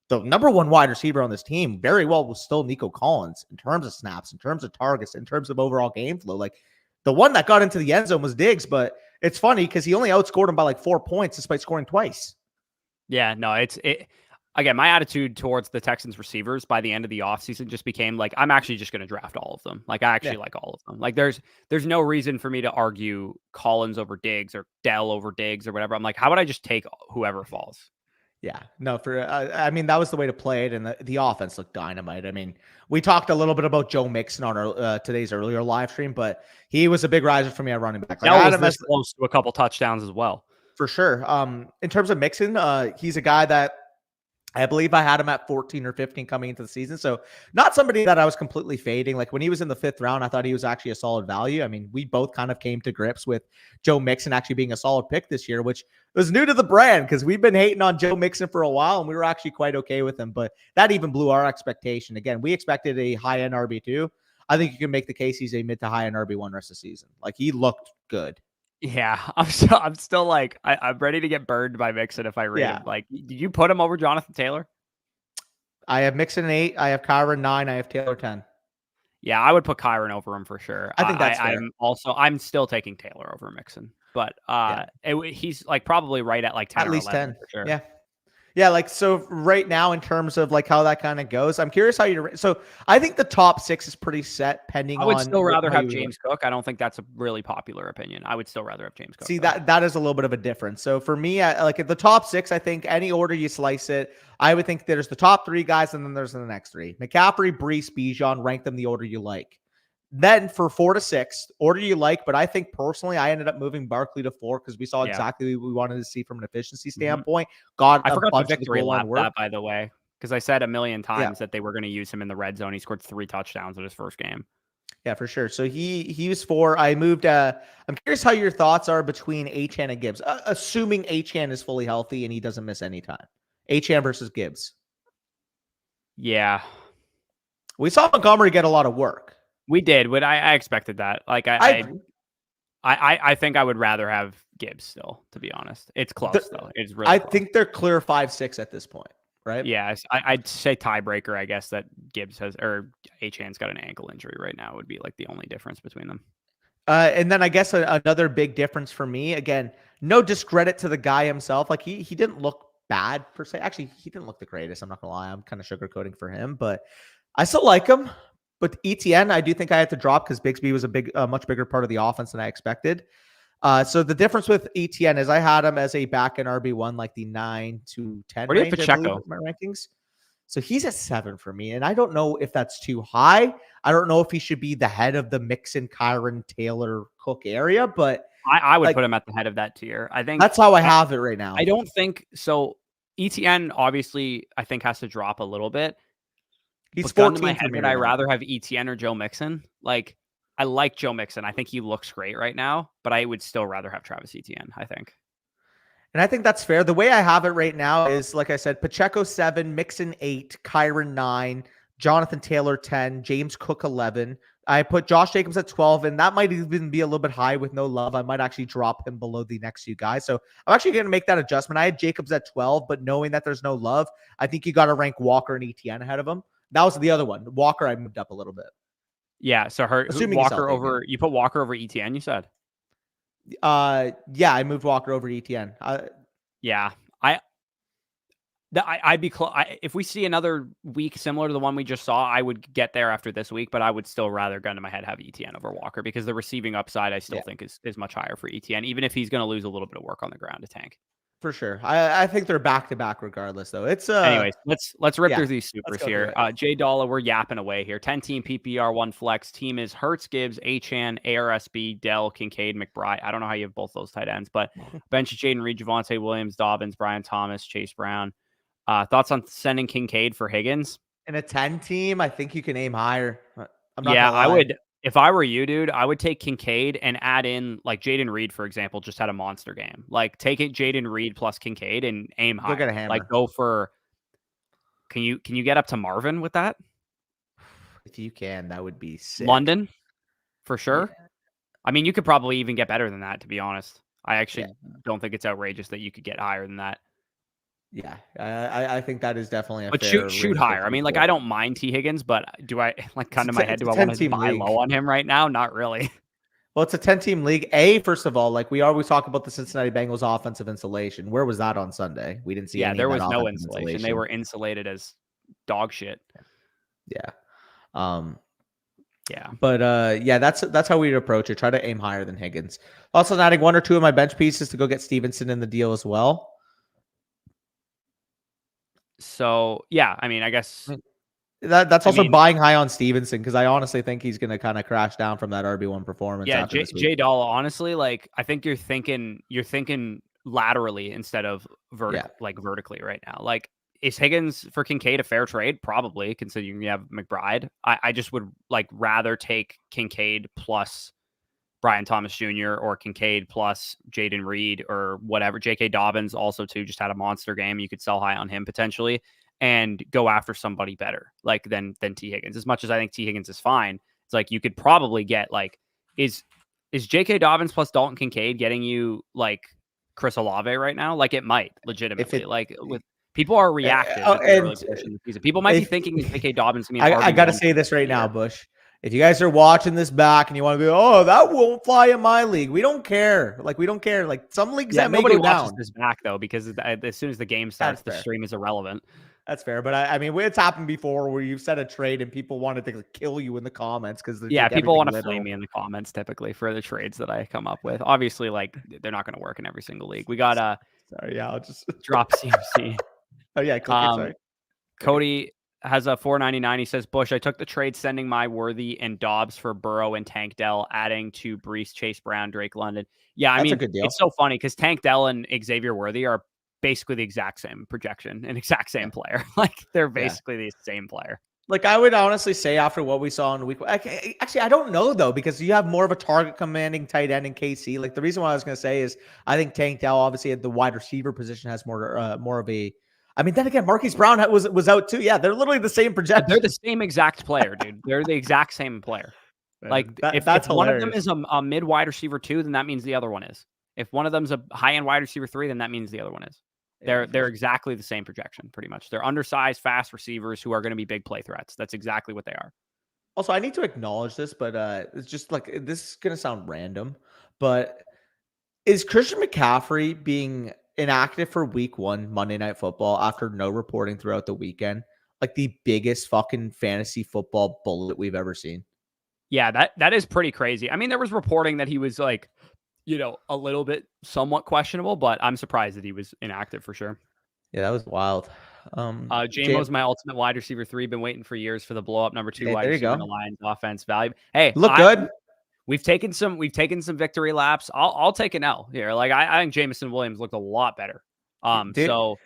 The number 1 wide receiver on this team very well was still Nico Collins in terms of snaps, in terms of targets, in terms of overall game flow. Like the one that got into the end zone was Diggs, but it's funny because he only outscored him by like 4 points despite scoring twice. Yeah, no, again, my attitude towards the Texans receivers by the end of the offseason just became like, I'm actually just going to draft all of them. Like I actually like all of them. Like there's no reason for me to argue Collins over Diggs or Dell over Diggs or whatever. I'm like, how about I just take whoever falls? Yeah, no, I mean, that was the way to play it, and the offense looked dynamite. I mean, we talked a little bit about Joe Mixon on our today's earlier live stream, but he was a big riser for me at running back. Like, that was close to a couple touchdowns as well. For sure. In terms of Mixon, he's a guy that I believe I had him at 14 or 15 coming into the season. So not somebody that I was completely fading. Like when he was in the 5th round, I thought he was actually a solid value. I mean, we both kind of came to grips with Joe Mixon actually being a solid pick this year, which was new to the brand because we've been hating on Joe Mixon for a while and we were actually quite okay with him. But that even blew our expectation. Again, we expected a high-end RB2. I think you can make the case he's a mid to high-end RB1 rest of the season. Like he looked good. Yeah, I'm still like I'm ready to get burned by Mixon if I read Yeah. him. Like, did you put him over Jonathan Taylor? I have Mixon 8. I have Kyron 9. I have Taylor 10. Yeah, I would put Kyron over him for sure. I think that's fair. I'm still taking Taylor over Mixon, but Yeah. he's like probably right at like 10 At or least 11 10. for sure. Yeah. Yeah, like so right now in terms of like how that kind of goes, I'm curious how you. So I think the top 6 is pretty set, pending I would on still rather how have you James Cook. I don't think that's a really popular opinion. I would still rather have James Cook. see Though. that is a little bit of a difference. So for me, like at the top 6, I think any order you slice it, I would think there's the top 3 guys, and then there's the next 3: McCaffrey, Brees, Bijan. Rank them the order you like. Then for 4 to 6, order you like, but I think personally, I ended up moving Barkley to 4 because we saw exactly what we wanted to see from an efficiency standpoint. Got I a forgot to bunch of the victory goal line lap work. that, by the way, because I said a million Yeah. times that they were going to use him in the red zone. He scored 3 touchdowns in his first game. Yeah, for sure. So he was 4. I moved. I'm curious how your thoughts are between Achane and Gibbs, assuming Achane is fully healthy and he doesn't miss any time. Achane versus Gibbs. Yeah, We saw Montgomery get a lot of work. we did. But I expected that. Like I think I would rather have Gibbs still. To be honest, it's close though. It's really. I close. think they're clear 5-6 at this point, right? Yeah, I'd say tiebreaker. I guess that Gibbs has or Achane's got an ankle injury right now would be like the only difference between them. And then I guess another big difference for me, again, no discredit to the guy himself. Like he didn't look bad per se. Actually, he didn't look the greatest. I'm not gonna lie. I'm kind of sugarcoating for him, but I still like him. But ETN, I do think I had to drop because Bigsby was a much bigger part of the offense than I expected. So the difference with ETN is I had him as a back in RB1, like the 9 to 10 Where do you range, have I believe, Pacheco? in my rankings. So he's at 7 for me. And I don't know if that's too high. I don't know if he should be the head of the Mixon, Kyron, Taylor, Cook area, but I would like, put him at the head of that tier. I think that's how I have it right now. I don't think so. ETN obviously I think has to drop a little bit. He's but 14 gun to my for head, me would right I now. rather have ETN or Joe Mixon? Like I like Joe Mixon. I think he looks great right now, but I would still rather have Travis Etienne, I think. And I think that's fair. The way I have it right now is, like I said, Pacheco 7, Mixon 8, Kyron 9, Jonathan Taylor 10, James Cook 11. I put Josh Jacobs at 12, and that might even be a little bit high with no love. I might actually drop him below the next few guys. So I'm actually going to make that adjustment. I had Jacobs at 12, but knowing that there's no love, I think you got to rank Walker and ETN ahead of him. That was the other one. Walker, I moved up a little bit. Yeah, so Assuming Walker over you put Walker over ETN, you said? Yeah, I moved Walker over ETN. Yeah, I'd be close. If we see another week similar to the one we just saw, I would get there after this week, but I would still rather gun to my head have ETN over Walker because the receiving upside I still think is much higher for ETN, even if he's going to lose a little bit of work on the ground to tank. For sure. I think they're back to back regardless, though. It's anyways, let's rip through these supers here. Jay Dalla, we're yapping away here. 10-team PPR, 1 flex. Team is Hurts, Gibbs, Achane, ARSB, Dell, Kincaid, McBride. I don't know how you have both those tight ends, but bench Jaden Reed, Javonte Williams, Dobbins, Brian Thomas, Chase Brown. Thoughts on sending Kincaid for Higgins? In a 10 team, I think you can aim higher. I'm not I would. If I were you, dude, I would take Kincaid and add in like Jaden Reed, for example, just had a monster game. Like take it Jaden Reed plus Kincaid and aim high. Get a hammer. Like go for. Can you get up to Marvin with that? If you can, that would be sick. London, for sure. Yeah. I mean, you could probably even get better than that, to be honest. I actually don't think it's outrageous that you could get higher than that. Yeah, I think that is definitely a but fair shoot higher. I mean, like I don't mind T. Higgins, but do I like kind of my head? Do I want to buy low on him right now? Not really. Well, it's a 10-team league. First of all, like we always talk about the Cincinnati Bengals offensive insulation. Where was that on Sunday? We didn't see. Yeah, there was no insulation. They were insulated as dog shit. Yeah. Yeah. But that's how we approach it. Try to aim higher than Higgins. Also, adding 1 or 2 of my bench pieces to go get Stevenson in the deal as well. So yeah, I mean, I guess that's also buying high on Stevenson because I honestly think he's going to kind of crash down from that RB1 performance. Yeah, Jay Dalla, honestly, like I think you're thinking laterally instead of vertically right now. Like, is Higgins for Kincaid a fair trade? Probably, considering you have McBride. I just would like rather take Kincaid plus Brian Thomas Jr. or Kincaid plus Jaden Reed or whatever. J.K. Dobbins also too just had a monster game. You could sell high on him potentially and go after somebody better like than T. Higgins. As much as I think T. Higgins is fine, it's like you could probably get like is Is J.K. Dobbins plus Dalton Kincaid getting you like Chris Olave right now? Like it might legitimately. Like with people are reactive at the early portion of the season. People might be thinking that J.K. Dobbins can be an RB1. I got to say this right now, Bush. If you guys are watching this back and you want to go, oh, that won't fly in my league. We don't care. Like, we don't care. Like, some leagues that nobody may go watches down. this back, though, because as soon as the game starts, the stream is irrelevant. That's fair. But, I mean, it's happened before where you've said a trade and people wanted to kill you in the comments because people want to flame me in the comments typically for the trades that I come up with. Obviously, like, they're not going to work in every single league. We got Sorry, yeah, I'll just drop CMC. Oh, yeah, sorry. Cody has a 499. He says, Bush, I took the trade sending my Worthy and Dobbs for Burrow and Tank Dell, adding to Breece, Chase Brown, Drake London. Yeah, I mean, it's so funny because Tank Dell and Xavier Worthy are basically the exact same projection and exact same player. Like, they're basically the same player. Like, I would honestly say after what we saw in week, actually, I don't know, though, because you have more of a target commanding tight end in KC. Like, the reason why I was going to say is I think Tank Dell, obviously, at the wide receiver position has more of a, I mean, then again, Marquise Brown was out too. Yeah, they're literally the same projection. They're the same exact player, dude. They're the exact same player. Like, if one of them is a mid wide receiver 2, then that means the other one is. If one of them's a high end wide receiver 3, then that means the other one is. They're exactly the same projection, pretty much. They're undersized, fast receivers who are going to be big play threats. That's exactly what they are. Also, I need to acknowledge this, but it's just like, this is going to sound random, but is Christian McCaffrey being inactive for week 1 Monday Night Football after no reporting throughout the weekend like the biggest fucking fantasy football bullet we've ever seen? Yeah, that is pretty crazy. I mean, there was reporting that he was like, a little bit somewhat questionable, but I'm surprised that he was inactive for sure. Yeah, that was wild. JMO's my ultimate wide receiver 3. Been waiting for years for the blow up number 2 wide receiver in the Lions offense. Value. Hey, look good. We've taken some victory laps. I'll take an L here. Like I think Jameson Williams looked a lot better. So,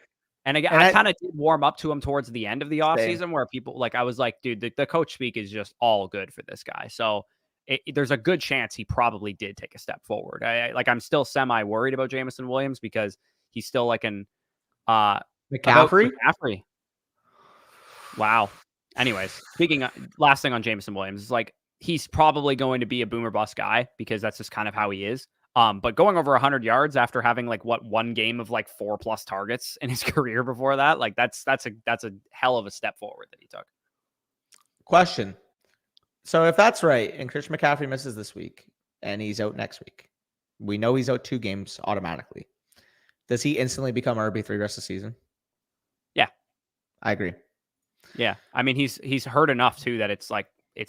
and again, I kind of did warm up to him towards the end of the offseason where people I was like, dude, the coach speak is just all good for this guy. So there's a good chance he probably did take a step forward. I'm still semi worried about Jameson Williams because he's still like an McCaffrey. Wow. Anyways, last thing on Jameson Williams is like, he's probably going to be a boomer bust guy because that's just kind of how he is. But going over 100 yards after having one game of 4+ targets in his career before that, that's a hell of a step forward that he took. Question. So if that's right, and Christian McCaffrey misses this week and he's out next week, we know he's out 2 games automatically. Does he instantly become RB3 rest of the season? Yeah, I agree. Yeah. I mean, he's hurt enough too that it's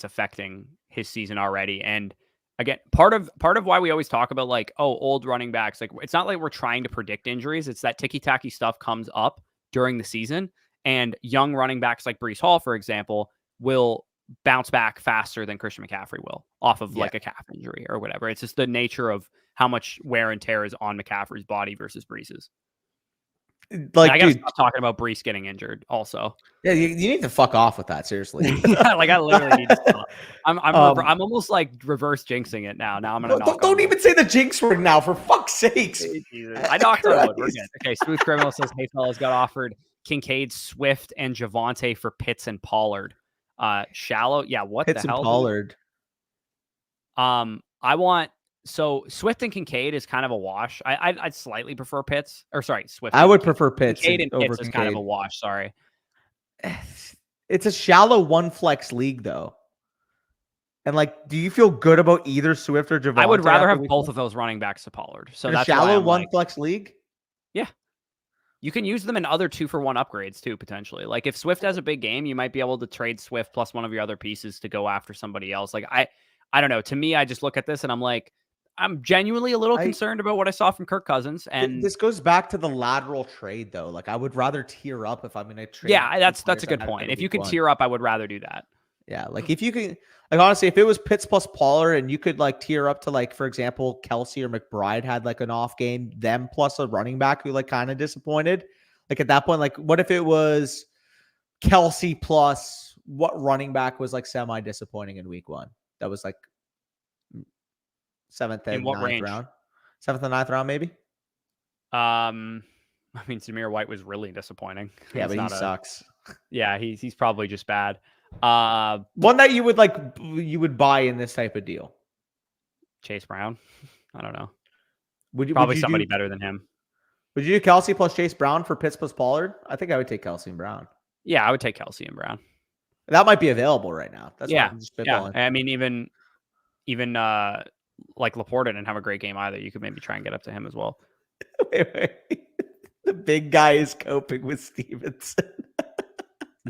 affecting his season already. And again, part of why we always talk about old running backs, it's not like we're trying to predict injuries. It's that ticky-tacky stuff comes up during the season, and young running backs like Breece Hall, for example, will bounce back faster than Christian McCaffrey will off of a calf injury or whatever. It's just the nature of how much wear and tear is on McCaffrey's body versus Breece's. I gotta stop talking about Breece getting injured also. Yeah, you need to fuck off with that, seriously. I literally need to stop. I'm almost reverse jinxing it now. Now I'm gonna don't even say the jinx word now, for fuck's sakes. I knocked on wood. We're good. Okay, Smooth Criminal says, hey fellas, got offered Kincaid, Swift, and Javonte for Pitts and Pollard. Shallow. Yeah, what Pitts the hell? And Pollard. I want Swift and Kincaid is kind of a wash. I'd slightly prefer Pitts. Or sorry, Swift. I would prefer Pitts. Kincaid and Pitts is kind of a wash. Sorry. It's a shallow 1 flex league though. And do you feel good about either Swift or Javonte? I would rather have both of those running backs to Pollard. So that's shallow 1 flex league. Yeah. You can use them in other 2-for-1 upgrades too, potentially. If Swift has a big game, you might be able to trade Swift plus one of your other pieces to go after somebody else. I don't know. To me, I just look at this and I'm genuinely a little concerned about what I saw from Kirk Cousins. And this goes back to the lateral trade though. I would rather tier up if I'm going to trade. Yeah, that's a good point. If you could tier up, I would rather do that. Yeah, if you can, honestly, if it was Pitts plus Pollard and you could tier up to for example, Kelsey or McBride had an off game, them plus a running back who kind of disappointed. At that point, what if it was Kelsey plus what running back was semi disappointing in week 1? That was 7th and 9th round. 7th and 9th round, maybe. I mean, Zamir White was really disappointing. Yeah, but he sucks. Yeah, he's probably just bad. One that you would buy in this type of deal. Chase Brown. I don't know. Would Probably you somebody do better than him. Would you do Kelsey plus Chase Brown for Pitts plus Pollard? I think I would take Kelsey and Brown. Yeah, I would take Kelsey and Brown. That might be available right now. That's why Yeah, I'm just yeah. spitballing. I mean, even like Laporta didn't have a great game either. You could maybe try and get up to him as well. Wait. The big guy is coping with Stevenson.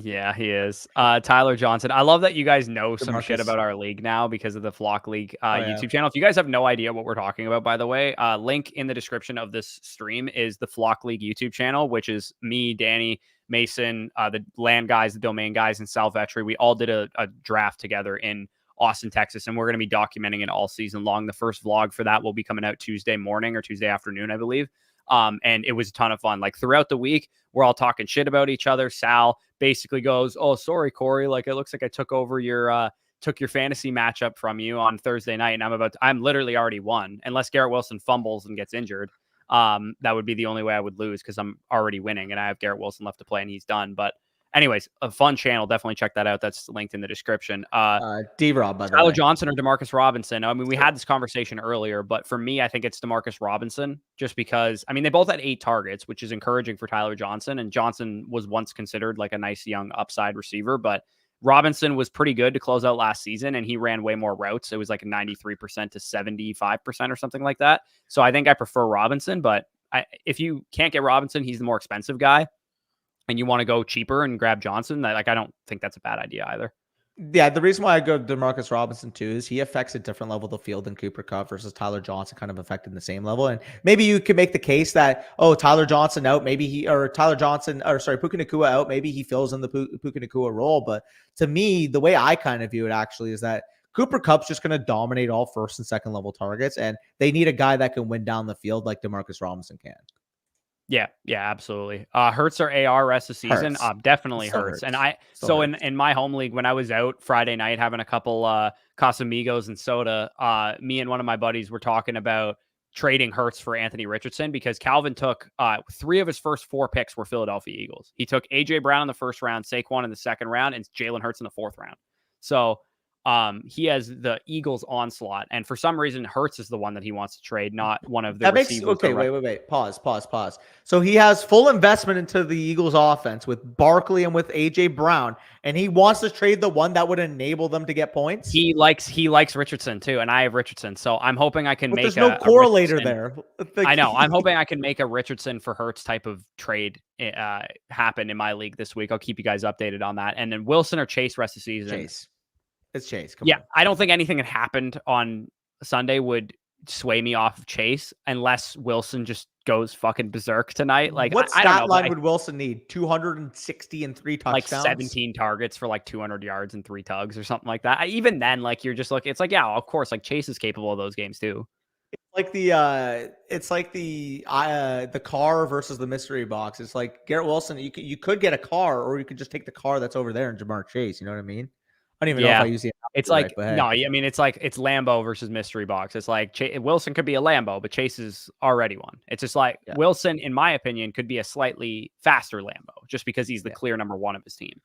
Yeah, he is. Tyler Johnson. I love that you guys know some shit DeMarcus. about our league now because of the Flock League yeah. YouTube channel. If you guys have no idea what we're talking about, by the way, link in the description of this stream is the Flock League YouTube channel, which is me, Danny, Mason, the land guys, the domain guys, and Sal Vetri. We all did a draft together in Austin, Texas, and we're going to be documenting it all season long. The first vlog for that will be coming out Tuesday morning or Tuesday afternoon, I believe. And it was a ton of fun. Like throughout the week, we're all talking shit about each other. Sal basically goes, "Oh, sorry, Corey. Like it looks like I took over your fantasy matchup from you on Thursday night, and I'm literally already won unless Garrett Wilson fumbles and gets injured. That would be the only way I would lose because I'm already winning and I have Garrett Wilson left to play and he's done. But anyways, a fun channel. Definitely check that out. That's linked in the description. D-Rob, by the Tyler way. Johnson or Demarcus Robinson. I mean, we had this conversation earlier, but for me, I think it's Demarcus Robinson just because, I mean, they both had 8 targets, which is encouraging for Tyler Johnson. And Johnson was once considered like a nice young upside receiver, but Robinson was pretty good to close out last season and he ran way more routes. It was like 93% to 75% or something like that. So I think I prefer Robinson, but if you can't get Robinson, he's the more expensive guy and you want to go cheaper and grab Johnson, I don't think that's a bad idea either. Yeah, the reason why I go DeMarcus Robinson too is he affects a different level of the field than Cooper Kupp versus Tyler Johnson kind of affecting the same level. And maybe you could make the case that, Tyler Johnson out, Puka Nacua out, maybe he fills in the Puka Nacua role. But to me, the way I kind of view it actually is that Cooper Kupp's just going to dominate all first and second level targets, and they need a guy that can win down the field like DeMarcus Robinson can. Yeah, absolutely. Hurts or AR rest of the season? Definitely Hurts. And in my home league, when I was out Friday night having a couple Casamigos and soda, me and one of my buddies were talking about trading Hurts for Anthony Richardson because Calvin took 3 of his first 4 picks were Philadelphia Eagles. He took AJ Brown in the first round, Saquon in the second round, and Jalen Hurts in the 4th round. So he has the Eagles onslaught, and for some reason, Hurts is the one that he wants to trade, not one of the receivers. Okay, wait. Pause. So he has full investment into the Eagles offense with Barkley and with AJ Brown, and he wants to trade the one that would enable them to get points. He likes Richardson too, and I have Richardson, so I'm hoping I can make. There's no correlator there. I know. I'm hoping I can make a Richardson for Hurts type of trade happen in my league this week. I'll keep you guys updated on that. And then Wilson or Chase rest of the season. It's Chase. Come on. I don't think anything that happened on Sunday would sway me off of Chase unless Wilson just goes fucking berserk tonight. Like, what stat line would Wilson need? 260 and 3 touchdowns? Like 17 targets for like 200 yards and 3 tugs or something like that. Even then, like you're just looking, it's like, yeah, of course, like Chase is capable of those games too. It's like the car versus the mystery box. It's like Garrett Wilson. You could get a car, or you could just take the car that's over there and Jamar Chase. You know what I mean? I don't even know if I use the. It's like no, I mean it's like it's Lambo versus mystery box. It's like Wilson could be a Lambo, but Chase is already one. It's just like Wilson, in my opinion, could be a slightly faster Lambo just because he's the clear number 1 of his team.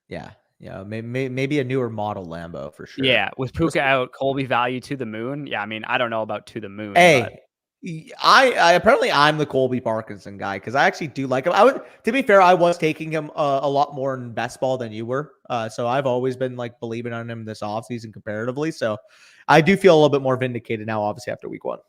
Yeah, maybe a newer model Lambo for sure. Yeah, with Puka out, Colby value to the moon. Yeah, I mean I don't know about to the moon. Hey. I apparently I'm the Colby Parkinson guy because I actually do like him. To be fair, I was taking him a lot more in best ball than you were. So I've always been like believing on him this offseason comparatively. So I do feel a little bit more vindicated now, obviously after week 1.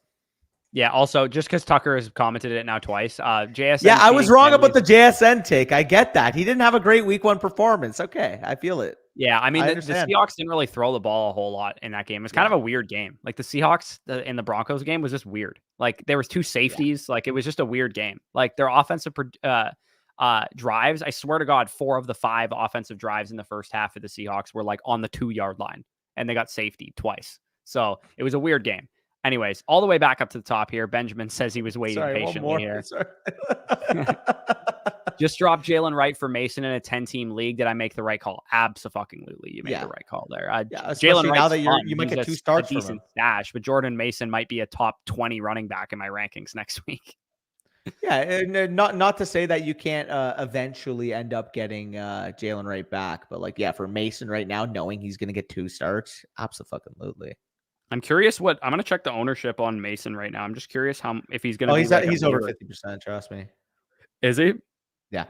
Yeah. Also, just because Tucker has commented it now twice, JSN. Yeah, I was wrong about the JSN take. I get that he didn't have a great week 1 performance. Okay, I feel it. Yeah, I mean, the Seahawks didn't really throw the ball a whole lot in that game. It was kind of a weird game. Like the Seahawks in the Broncos game was just weird. Like there was 2 safeties. Like it was just a weird game. Like their offensive drives, I swear to God, 4 of the 5 offensive drives in the first half of the Seahawks were like on the 2-yard line, and they got safety twice. So it was a weird game. Anyways, all the way back up to the top here, Benjamin says he was waiting patiently here. Just dropped Jalen Wright for Mason in a 10-team league. Did I make the right call? Absolutely. You made the right call there. Jalen Wright, now that you might get 2 starts from decent stash, but Jordan Mason might be a top 20 running back in my rankings next week. Yeah, and not to say that you can't eventually end up getting Jalen Wright back, but like, yeah, for Mason right now, knowing he's going to get 2 starts, absolutely. I'm curious I'm going to check the ownership on Mason right now. I'm just curious if he's going to be he's over 50%. Trust me. Is he? Yeah.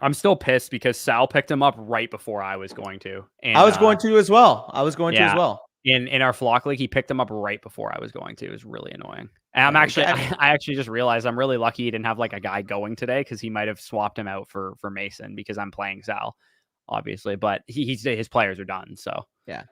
I'm still pissed because Sal picked him up right before I was going to. And I was going to as well. In our flock league, he picked him up right before I was going to. It was really annoying. And I actually just realized I'm really lucky he didn't have like a guy going today because he might have swapped him out for Mason because I'm playing Sal, obviously. But his players are done. So yeah,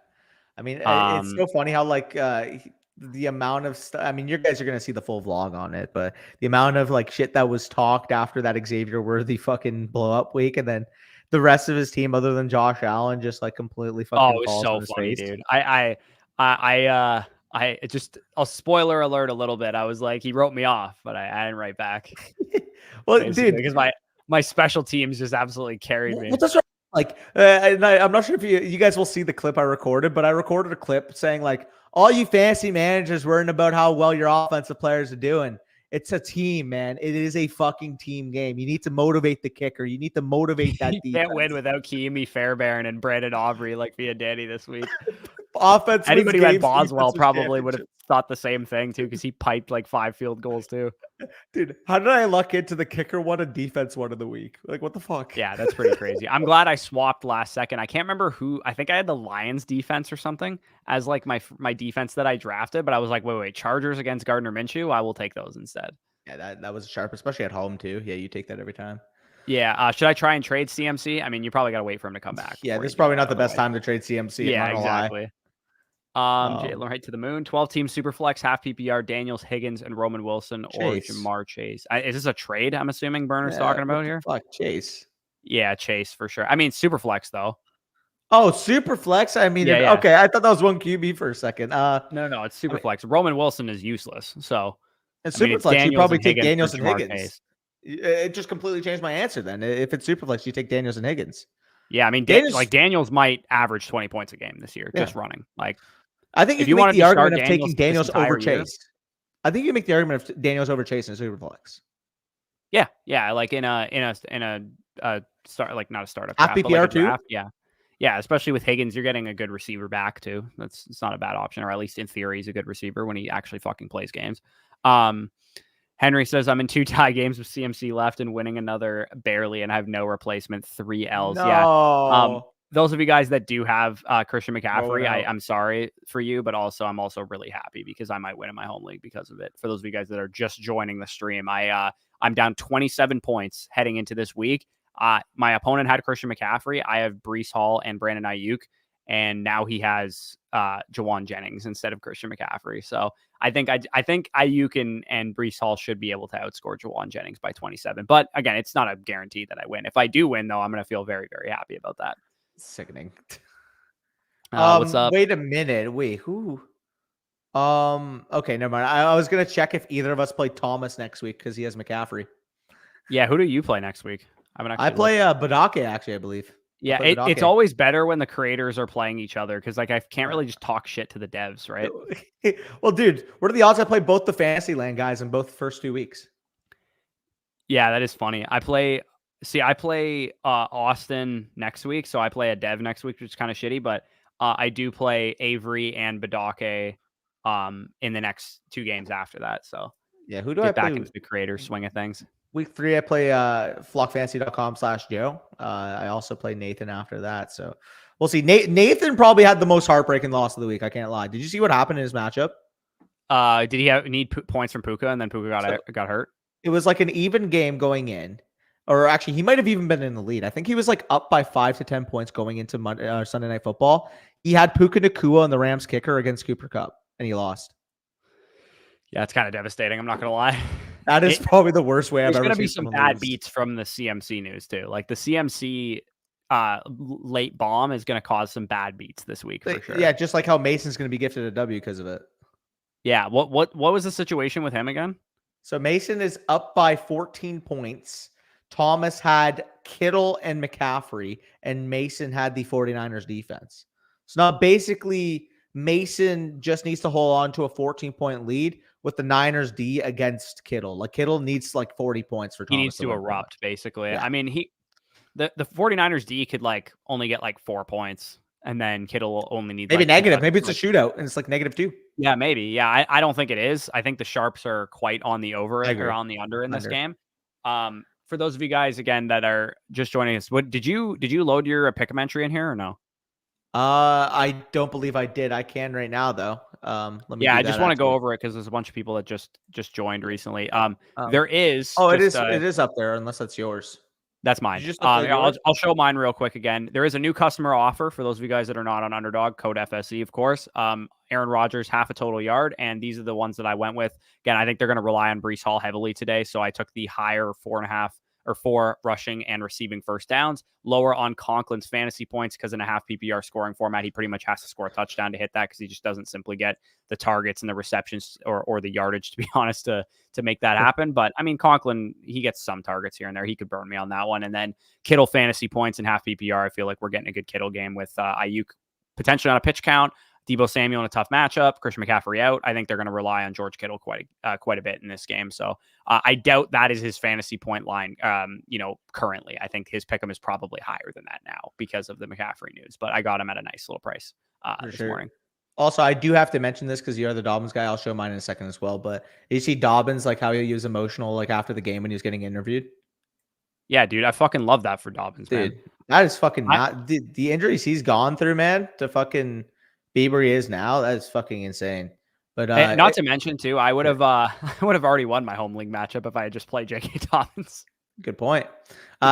I mean, it's so funny how like the amount of stuff. I mean, you guys are gonna see the full vlog on it, but the amount of like shit that was talked after that Xavier Worthy fucking blow up week, and then the rest of his team, other than Josh Allen, just like completely fucking. Oh, it was falls so on his funny, face. dude. I'll spoiler alert a little bit. I was like, he wrote me off, but I didn't write back. Well, dude, because my special teams just absolutely carried me. Well, that's right. Like, and I'm not sure if you guys will see the clip I recorded, but I recorded a clip saying like, all you fantasy managers worrying about how well your offensive players are doing. It's a team, man. It is a fucking team game. You need to motivate the kicker. You need to motivate that defense. You can't win without Kiemi Fairbairn and Brandon Aubrey like via Danny this week. Offense. Anybody who had Boswell probably would have thought the same thing too, because he piped like 5 field goals too. Dude, how did I luck into the kicker one and defense one of the week? Like, what the fuck? Yeah, that's pretty crazy. I'm glad I swapped last second. I can't remember who. I think I had the Lions defense or something as like my defense that I drafted, but I was like, wait, Chargers against Gardner Minshew. I will take those instead. Yeah, that was sharp, especially at home too. Yeah, you take that every time. Yeah. Should I try and trade CMC? I mean, you probably got to wait for him to come back. Yeah, this is probably not the best time to trade CMC. Yeah, exactly. Jalen right to the moon. 12-team Superflex, half PPR, Daniels, Higgins, and Roman Wilson or Jamar Chase. Is this a trade? I'm assuming Burner's talking about here. Fuck Chase. Yeah, Chase for sure. I mean, Superflex though. Oh, Superflex. I mean, okay. I thought that was one QB for a second. No, it's Superflex. Roman Wilson is useless. So, and Superflex, you probably take Daniels and Higgins. It just completely changed my answer. Then, if it's Superflex, you take Daniels and Higgins. Yeah, I mean, Daniels might average 20 points a game this year, just running. Like, I think you make the argument of taking Daniels over Chase. I think you make the argument of Daniels over Chase in Superflex. Yeah, like in a start, like not a startup draft, PPR like too. Yeah, especially with Higgins, you're getting a good receiver back too. It's not a bad option, or at least in theory, he's a good receiver when he actually fucking plays games. Henry says, I'm in 2 tie games with CMC left and winning another barely, and I have no replacement. 3 L's. No. Yeah. Those of you guys that do have Christian McCaffrey, I'm sorry for you, but also I'm also really happy because I might win in my home league because of it. For those of you guys that are just joining the stream, I'm down 27 points heading into this week. My opponent had Christian McCaffrey. I have Breece Hall and Brandon Ayuk, and now he has Jawan Jennings instead of Christian McCaffrey. So I think Ayuk and Breece Hall should be able to outscore Jawan Jennings by 27. But again, it's not a guarantee that I win. If I do win, though, I'm going to feel very, very happy about that. Sickening. What's up? Wait a minute. Wait, who? Okay, never mind. I was gonna check if either of us play Thomas next week because he has McCaffrey. Yeah, who do you play next week? I play Badake, actually, I believe. Yeah, it's always better when the creators are playing each other because like I can't really just talk shit to the devs, right? Well, dude, what are the odds I play both the Fantasyland guys in both the first 2 weeks? Yeah, that is funny. I play Austin next week, so I play a dev next week, which is kind of shitty, but I do play Avery and Badake in the next 2 games after that. So yeah, who do I play? Back into the creator swing of things. Week 3, I play flockfantasy.com/Joe. I also play Nathan after that. So we'll see. Nathan probably had the most heartbreaking loss of the week. I can't lie. Did you see what happened in his matchup? Did he need points from Puka and then Puka got hurt? It was like an even game going in. Or actually, he might have even been in the lead. I think he was like up by 5 to 10 points going into Sunday Night Football. He had Puka Nacua and the Rams kicker against Cooper Kupp, and he lost. Yeah, it's kind of devastating. I'm not going to lie. That is probably the worst way I've ever seen. There's going to be some bad beats from the CMC news, too. Like the CMC late bomb is going to cause some bad beats this week, for sure. Yeah, just like how Mason's going to be gifted a W because of it. Yeah, what was the situation with him again? So Mason is up by 14 points. Thomas had Kittle and McCaffrey, and Mason had the 49ers defense. So now basically Mason just needs to hold on to a 14-point lead with the Niners D against Kittle. Like Kittle needs like 40 points for Thomas. He needs to erupt, basically. Yeah. I mean, the 49ers D could like only get like 4 points and then Kittle will only need Maybe like negative. Maybe it's a shootout and it's like -2. Yeah, maybe. Yeah, I don't think it is. I think the Sharps are quite on the over or on the under in this game. For those of you guys again that are just joining us, what did you load your pick'em entry in here or no? I don't believe I did. I can right now though. Let me. Yeah, do I that just want to go actually. over it because there's a bunch of people that just joined recently. Um, There is oh, just it is up there unless that's yours. that's Did mine. you just upload yours? I'll show mine real quick again. There is a new customer offer for those of you guys that are not on Underdog, code FSE, of course. Aaron Rodgers, half a total yard, and these are the ones that I went with. Again, I think they're going to rely on Breece Hall heavily today, so I took the higher 4.5 or 4 rushing and receiving first downs, lower on Conklin's fantasy points because in a half PPR scoring format, he pretty much has to score a touchdown to hit that because he just doesn't simply get the targets and the receptions or the yardage, to be honest, to make that happen. But I mean, Conklin, he gets some targets here and there. He could burn me on that one. And then Kittle fantasy points and half PPR. I feel like we're getting a good Kittle game with Ayuk potentially on a pitch count, Debo Samuel in a tough matchup, Christian McCaffrey out. I think they're going to rely on George Kittle quite a bit in this game. So I doubt that is his fantasy point line. Currently, I think his pick'em is probably higher than that now because of the McCaffrey news. But I got him at a nice little price this morning. Also, I do have to mention this because you're the Dobbins guy. I'll show mine in a second as well. But you see Dobbins, like how he was emotional, like after the game when he was getting interviewed. Yeah, dude, I fucking love that for Dobbins, dude. Man. That is fucking not the injuries he's gone through, man. To fucking be where he is now, that is fucking insane. But not to mention too, I would have already won my home league matchup if I had just played J.K. Dobbins. Good point.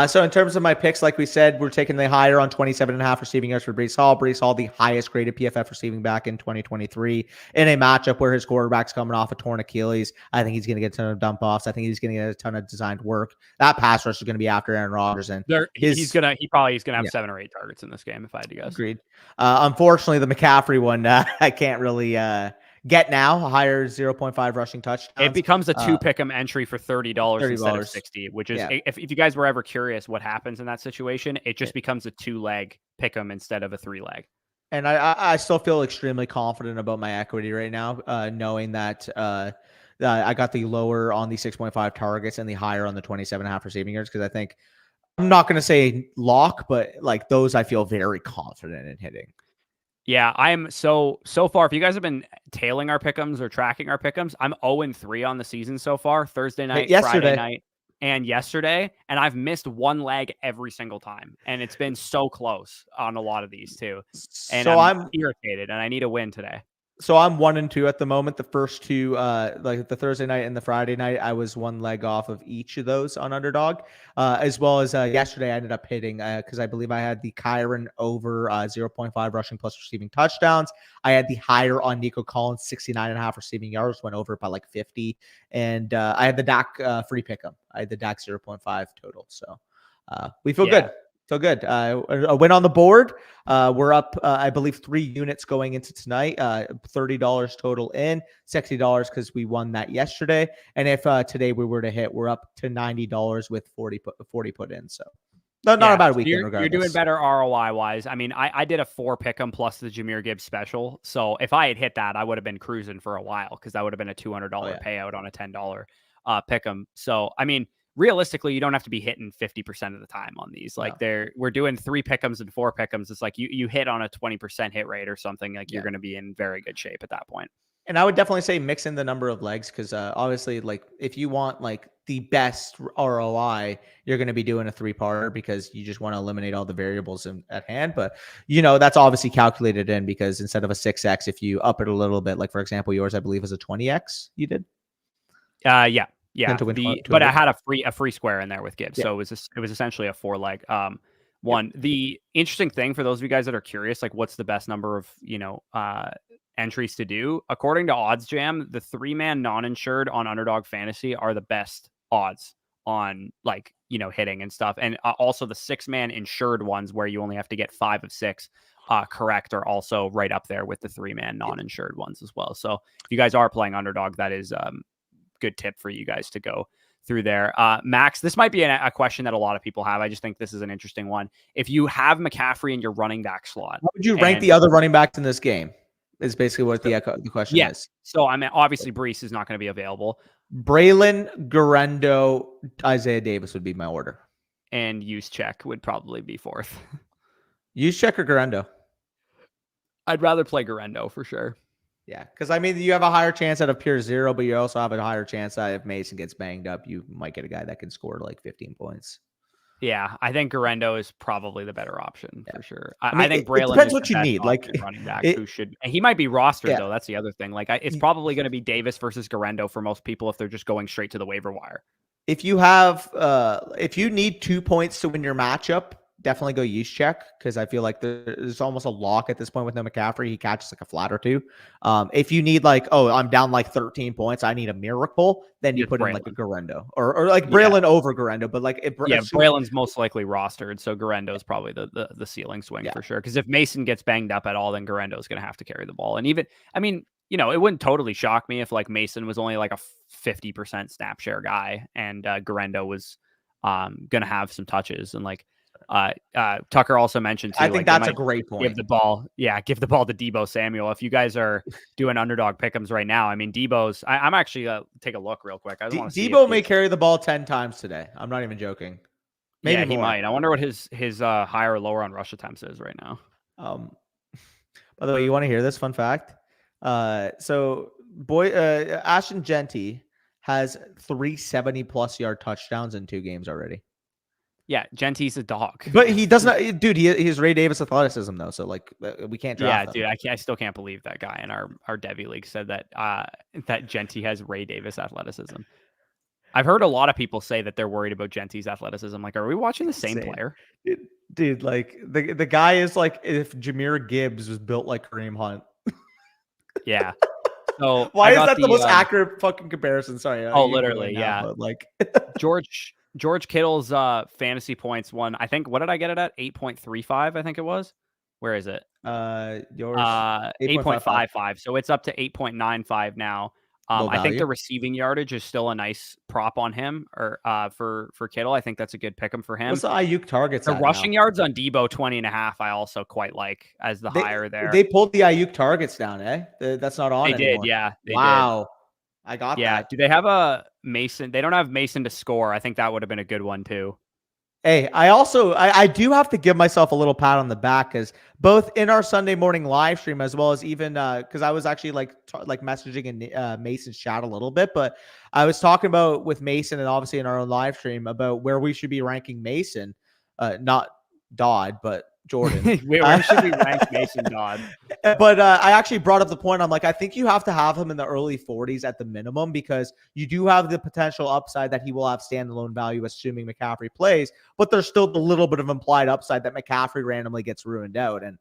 So in terms of my picks, like we said, we're taking the higher on 27.5 receiving yards for Breece Hall. Breece Hall, the highest graded PFF receiving back in 2023 in a matchup where his quarterback's coming off a torn Achilles. I think he's going to get a ton of dump offs. I think he's going to get a ton of designed work. That pass rush is going to be after Aaron Rodgers, and he's probably going to have 7 or 8 targets in this game if I had to guess. Agreed. Unfortunately, the McCaffrey one I can't really get now. A higher 0.5 rushing touchdowns. It becomes a 2 pick'em entry for $30 instead of $60, which is if you guys were ever curious what happens in that situation, it just becomes a 2-leg pick'em instead of a 3-leg. And I still feel extremely confident about my equity right now, knowing that I got the lower on the 6.5 targets and the higher on the 27.5 receiving yards, because I think I'm not going to say lock, but like those I feel very confident in hitting. Yeah, I'm so far. If you guys have been tailing our pick'ems or tracking our pick'ems, I'm 0-3 on the season so far. Thursday night, Friday night, and yesterday, and I've missed 1 leg every single time, and it's been so close on a lot of these too. And so I'm irritated, and I need a win today. So I'm 1-2 at the moment. The first 2, like the Thursday night and the Friday night, I was 1 leg off of each of those on Underdog, as well as yesterday I ended up hitting because I believe I had the Kyron over 0.5 rushing plus receiving touchdowns. I had the higher on Nico Collins, 69.5 receiving yards, went over by like 50, and I had the Dak free pick'em. I had the Dak 0.5 total. So we feel good. So good. A win on the board. We're up, I believe, 3 units going into tonight. $30 total in, $60 because we won that yesterday. And if today we were to hit, we're up to $90 with 40 put in. So not a bad weekend. You're doing better ROI wise. I mean, I did a 4 pick'em plus the Jahmyr Gibbs special. So if I had hit that, I would have been cruising for a while because that would have been a $200 payout on a $10 pick'em. So I mean, realistically, you don't have to be hitting 50% of the time on these. Like we're doing 3 pick'ems and 4 pick'ems. It's like you hit on a 20% hit rate or something. Like you're going to be in very good shape at that point. And I would definitely say mix in the number of legs because obviously, like if you want like the best ROI, you're going to be doing a 3-parter because you just want to eliminate all the variables at hand. But that's obviously calculated in because instead of a 6x, if you up it a little bit, like for example, yours I believe is a 20x. You did. Yeah. But I had a free square in there with Gibbs, so it was essentially a 4-leg one. The interesting thing for those of you guys that are curious, like what's the best number of entries to do? According to OddsJam, the 3-man non-insured on Underdog Fantasy are the best odds on hitting and stuff, and also the 6-man insured ones where you only have to get 5 of 6 correct are also right up there with the 3-man non-insured ones as well. So if you guys are playing Underdog, that is good tip for you guys to go through there. Max, this might be a question that a lot of people have. I just think this is an interesting one. If you have McCaffrey in your running back slot, how would you rank the other running backs in this game? Is basically what the question is. So I mean, obviously Breece is not going to be available. Braylon, Garendo, Isaiah Davis would be my order, and Juszczyk would probably be 4th. Juszczyk or Garendo? I'd rather play Garendo for sure. Yeah, because I mean, you have a higher chance out of pure zero, but you also have a higher chance that if Mason gets banged up, you might get a guy that can score like 15 points. Yeah, I think Garendo is probably the better option for sure. I mean, I think it Braylon depends is what the you best need. Like, option running back who should. And he might be rostered though. That's the other thing. Like, it's probably going to be Davis versus Garendo for most people if they're just going straight to the waiver wire. If you have, if you need 2 points to win your matchup, definitely go Juszczyk, because I feel like there's almost a lock at this point with no McCaffrey. He catches like a flat or two. If you need like, oh, I'm down like 13 points, I need a miracle, then you put in like a Garendo or like Braylon over Garendo. But like, Braylon's most likely rostered, so Garendo's probably the ceiling swing for sure. Because if Mason gets banged up at all, then Garendo's going to have to carry the ball. And even, I mean, you know, it wouldn't totally shock me if like Mason was only like a 50% snap share guy and Garendo was going to have some touches. And like Tucker also mentioned too, I think that's a great point. Give the ball to Deebo Samuel. If you guys are doing underdog pick'ems right now, I mean, Deebo's. I'm actually take a look real quick. Deebo may carry the ball 10 times today. I'm not even joking. Maybe he might. I wonder what his higher or lower on rush attempts is right now. By the way, you want to hear this fun fact? So Ashton Genty has 370 plus yard touchdowns in 2 games already. Yeah, Genty's a dog, but he doesn't, dude. He's Ray Davis athleticism though, so like we can't draft him. Dude, I still can't believe that guy in our Devy league said that that Genty has Ray Davis athleticism. I've heard a lot of people say that they're worried about Genty's athleticism. Like, are we watching the same player? Dude, like the guy is like if Jahmyr Gibbs was built like Kareem Hunt. Yeah. So why is that the most accurate fucking comparison? Sorry. Literally, yeah. But like George Kittle's fantasy points won. I think, what did I get it at? 8.35, I think it was. Where is it? Yours 8.55. So it's up to 8.95 now. I think the receiving yardage is still a nice prop on him, or for Kittle. I think that's a good pick him for him. What's the Ayuk targets? The rushing yards on Deebo 20.5. I also quite like as the higher there. They pulled the Ayuk targets down, eh? That's not on. They anymore. did, yeah. Wow. Did. I got that. Do they have a Mason? They don't have Mason to score. I think that would have been a good one too. Hey, I do have to give myself a little pat on the back, because both in our Sunday morning live stream as well as even because I was actually like messaging in Mason's chat a little bit, but I was talking about with Mason and obviously in our own live stream about where we should be ranking Mason, not Dodd, but Jordan. Where should we rank Mason Dodd? But I actually brought up the point. I'm like, I think you have to have him in the early 40s at the minimum, because you do have the potential upside that he will have standalone value, assuming McCaffrey plays. But there's still the little bit of implied upside that McCaffrey randomly gets ruled out. And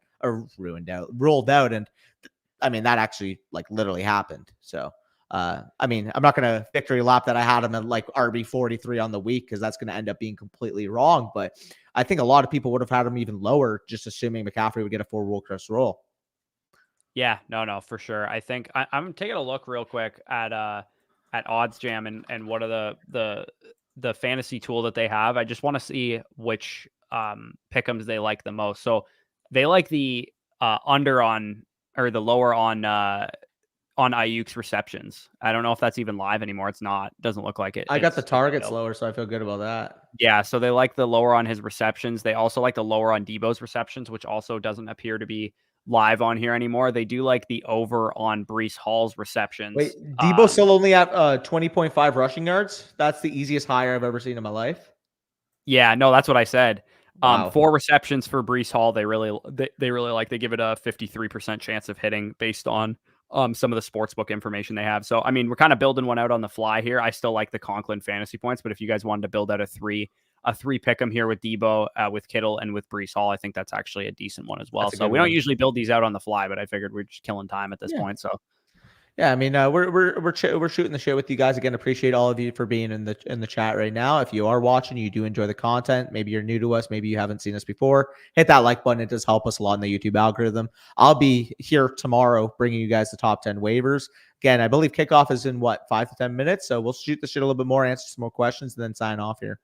I mean, that actually like literally happened. So, I mean, I'm not going to victory lap that I had him at like RB 43 on the week, because that's going to end up being completely wrong. But I think a lot of people would have had him even lower, just assuming McCaffrey would get a 4 Wilcrest roll. Yeah, no, for sure. I think I'm taking a look real quick at OddsJam and what are the fantasy tool that they have. I just want to see which pick'ems they like the most. So they like the under on, or the lower on Ayuk's receptions. I don't know if that's even live anymore. It's not. Doesn't look like it. I got the targets lower, so I feel good about that. Yeah, so they like the lower on his receptions. They also like the lower on Deebo's receptions, which also doesn't appear to be live on here anymore. They do like the over on Breece Hall's receptions. Wait, Deebo's still only at 20.5 rushing yards? That's the easiest higher I've ever seen in my life. Yeah, no, that's what I said. Wow. 4 receptions for Breece Hall. They really like. They give it a 53% chance of hitting based on some of the sportsbook information they have. So, I mean, we're kind of building one out on the fly here. I still like the Conklin fantasy points, but if you guys wanted to build out a three pick 'em here with Deebo, with Kittle, and with Breece Hall, I think that's actually a decent one as well. So we don't usually build these out on the fly, but I figured we're just killing time at this point. So yeah, I mean, we're shooting the shit with you guys again. Appreciate all of you for being in the chat right now. If you are watching, you do enjoy the content. Maybe you're new to us. Maybe you haven't seen us before. Hit that like button. It does help us a lot in the YouTube algorithm. I'll be here tomorrow bringing you guys the top 10 waivers. Again, I believe kickoff is in 5 to 10 minutes. So we'll shoot the shit a little bit more, answer some more questions, and then sign off here.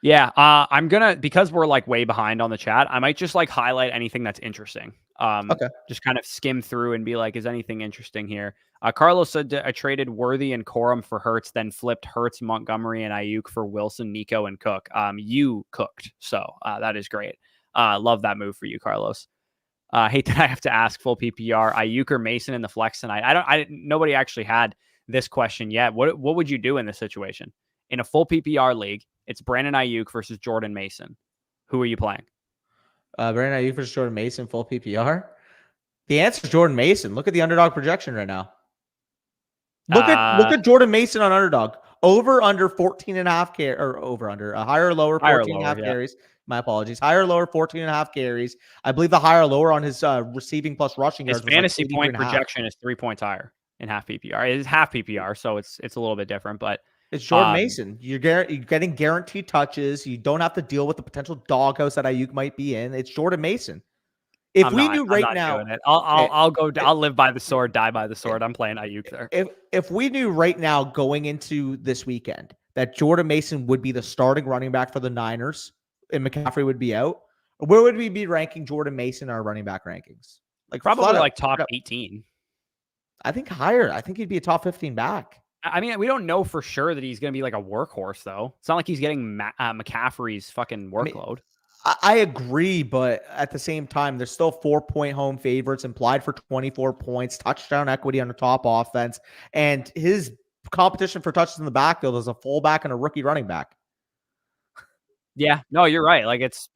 Yeah, I'm gonna, because we're like way behind on the chat, I might just like highlight anything that's interesting. Okay. Just kind of skim through and be like, is anything interesting here? Carlos said I traded Worthy and Corum for Hurts, then flipped Hurts, Montgomery, and Ayuk for Wilson, Nico, and Cook. You cooked, so that is great. Love that move for you, Carlos. I hate that I have to ask full PPR, Ayuk or Mason in the flex tonight. Nobody actually had this question yet. What would you do in this situation? In a full PPR league, it's Brandon Ayuk versus Jordan Mason. Who are you playing? Brandon Ayuk versus Jordan Mason, full PPR. The answer is Jordan Mason. Look at the underdog projection right now. Look at Jordan Mason on underdog. Over under 14.5 carries, or over under a higher or lower 14.5 carries. My apologies. Higher or lower 14.5 carries. I believe the higher or lower on his receiving plus rushing yards. His fantasy point projection is 3 points higher in half PPR. It is half PPR, so it's a little bit different, but it's Jordan Mason. You're getting guaranteed touches. You don't have to deal with the potential doghouse that Ayuk might be in. It's Jordan Mason. If we knew right now, I'll live by the sword, die by the sword. I'm playing Ayuk there. If we knew right now going into this weekend that Jordan Mason would be the starting running back for the Niners and McCaffrey would be out, where would we be ranking Jordan Mason in our running back rankings? Like probably like top 18. I think higher. I think he'd be a top 15 back. I mean, we don't know for sure that he's going to be like a workhorse, though. It's not like he's getting McCaffrey's fucking workload. I agree, but at the same time, there's still 4-point home favorites implied for 24 points, touchdown equity on the top offense, and his competition for touches in the backfield is a fullback and a rookie running back. Yeah, no, you're right. Like it's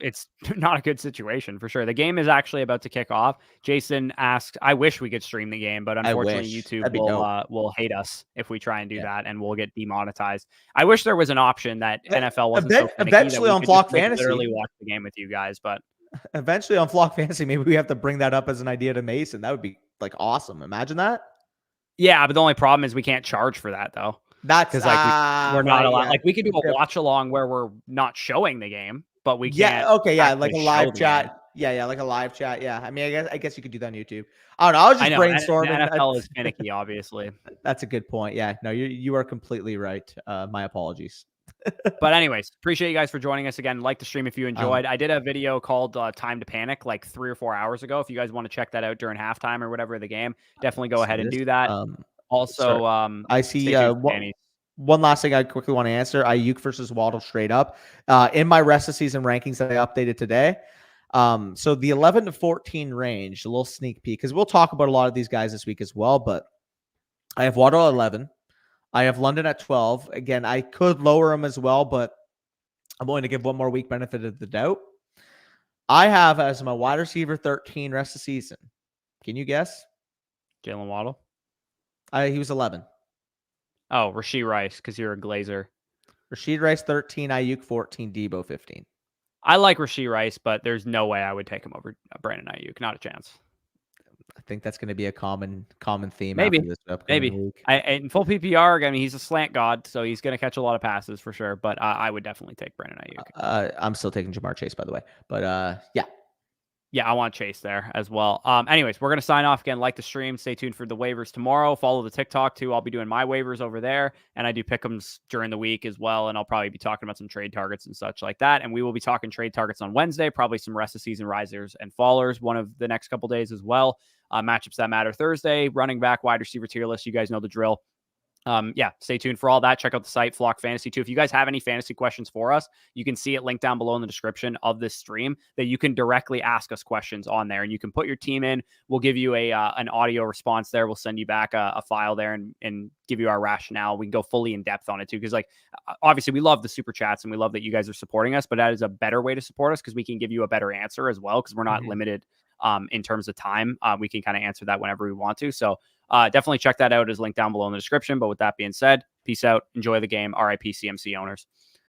not a good situation for sure. The game is actually about to kick off. Jason asked, I wish we could stream the game, but unfortunately YouTube will hate us if we try and do that, and we'll get demonetized. I wish there was an option that NFL wasn't so finicky eventually that on Flock Fantasy literally watch the game with you guys, but eventually on Flock Fantasy, maybe we have to bring that up as an idea to Mason. That would be like awesome. Imagine that. Yeah, but the only problem is we can't charge for that though. That's because we're not allowed. Yeah. Like we could do a watch along where we're not showing the game, but we can't. Yeah, okay, yeah, like a live chat. Yeah, like a live chat. Yeah, I mean, I guess you could do that on YouTube. I don't know. I was just brainstorming. NFL is finicky, obviously. That's a good point. Yeah, no, you are completely right. My apologies. But anyways, appreciate you guys for joining us again. Like the stream if you enjoyed. I did a video called Time to Panic like 3 or 4 hours ago. If you guys want to check that out during halftime or whatever of the game, definitely go ahead and do that. Also, I see one last thing I quickly want to answer. Ayuk versus Waddle straight up. In my rest of season rankings that I updated today. So the 11 to 14 range, a little sneak peek, because we'll talk about a lot of these guys this week as well, but I have Waddle at 11. I have London at 12. Again, I could lower him as well, but I'm going to give one more week benefit of the doubt. I have as my wide receiver 13 rest of season. Can you guess? Jalen Waddle. He was 11. Oh, Rashee Rice, because you're a Glazer. Rashee Rice 13, Ayuk 14, Debo 15. I like Rashee Rice, but there's no way I would take him over Brandon Ayuk. Not a chance. I think that's going to be a common theme. Maybe. Week. In full PPR, I mean, he's a slant god, so he's going to catch a lot of passes for sure. But I would definitely take Brandon Ayuk. I'm still taking Jamar Chase, by the way. But yeah. Yeah, I want Chase there as well. Anyways, we're going to sign off again. Like the stream. Stay tuned for the waivers tomorrow. Follow the TikTok too. I'll be doing my waivers over there. And I do pick'ems during the week as well. And I'll probably be talking about some trade targets and such like that. And we will be talking trade targets on Wednesday. Probably some rest of season risers and fallers one of the next couple days as well. Matchups that matter Thursday. Running back, wide receiver tier list. You guys know the drill. Yeah, stay tuned for all that. Check out the site, Flock Fantasy too. If you guys have any fantasy questions for us, you can see it linked down below in the description of this stream that you can directly ask us questions on there, and you can put your team in. We'll give you an audio response there. We'll send you back a file there and give you our rationale. We can go fully in depth on it too, because like obviously we love the super chats and we love that you guys are supporting us, but that is a better way to support us because we can give you a better answer as well because we're not limited in terms of time. We can kind of answer that whenever we want to. So definitely check that out as linked down below in the description. But with that being said, peace out. Enjoy the game. RIP CMC owners.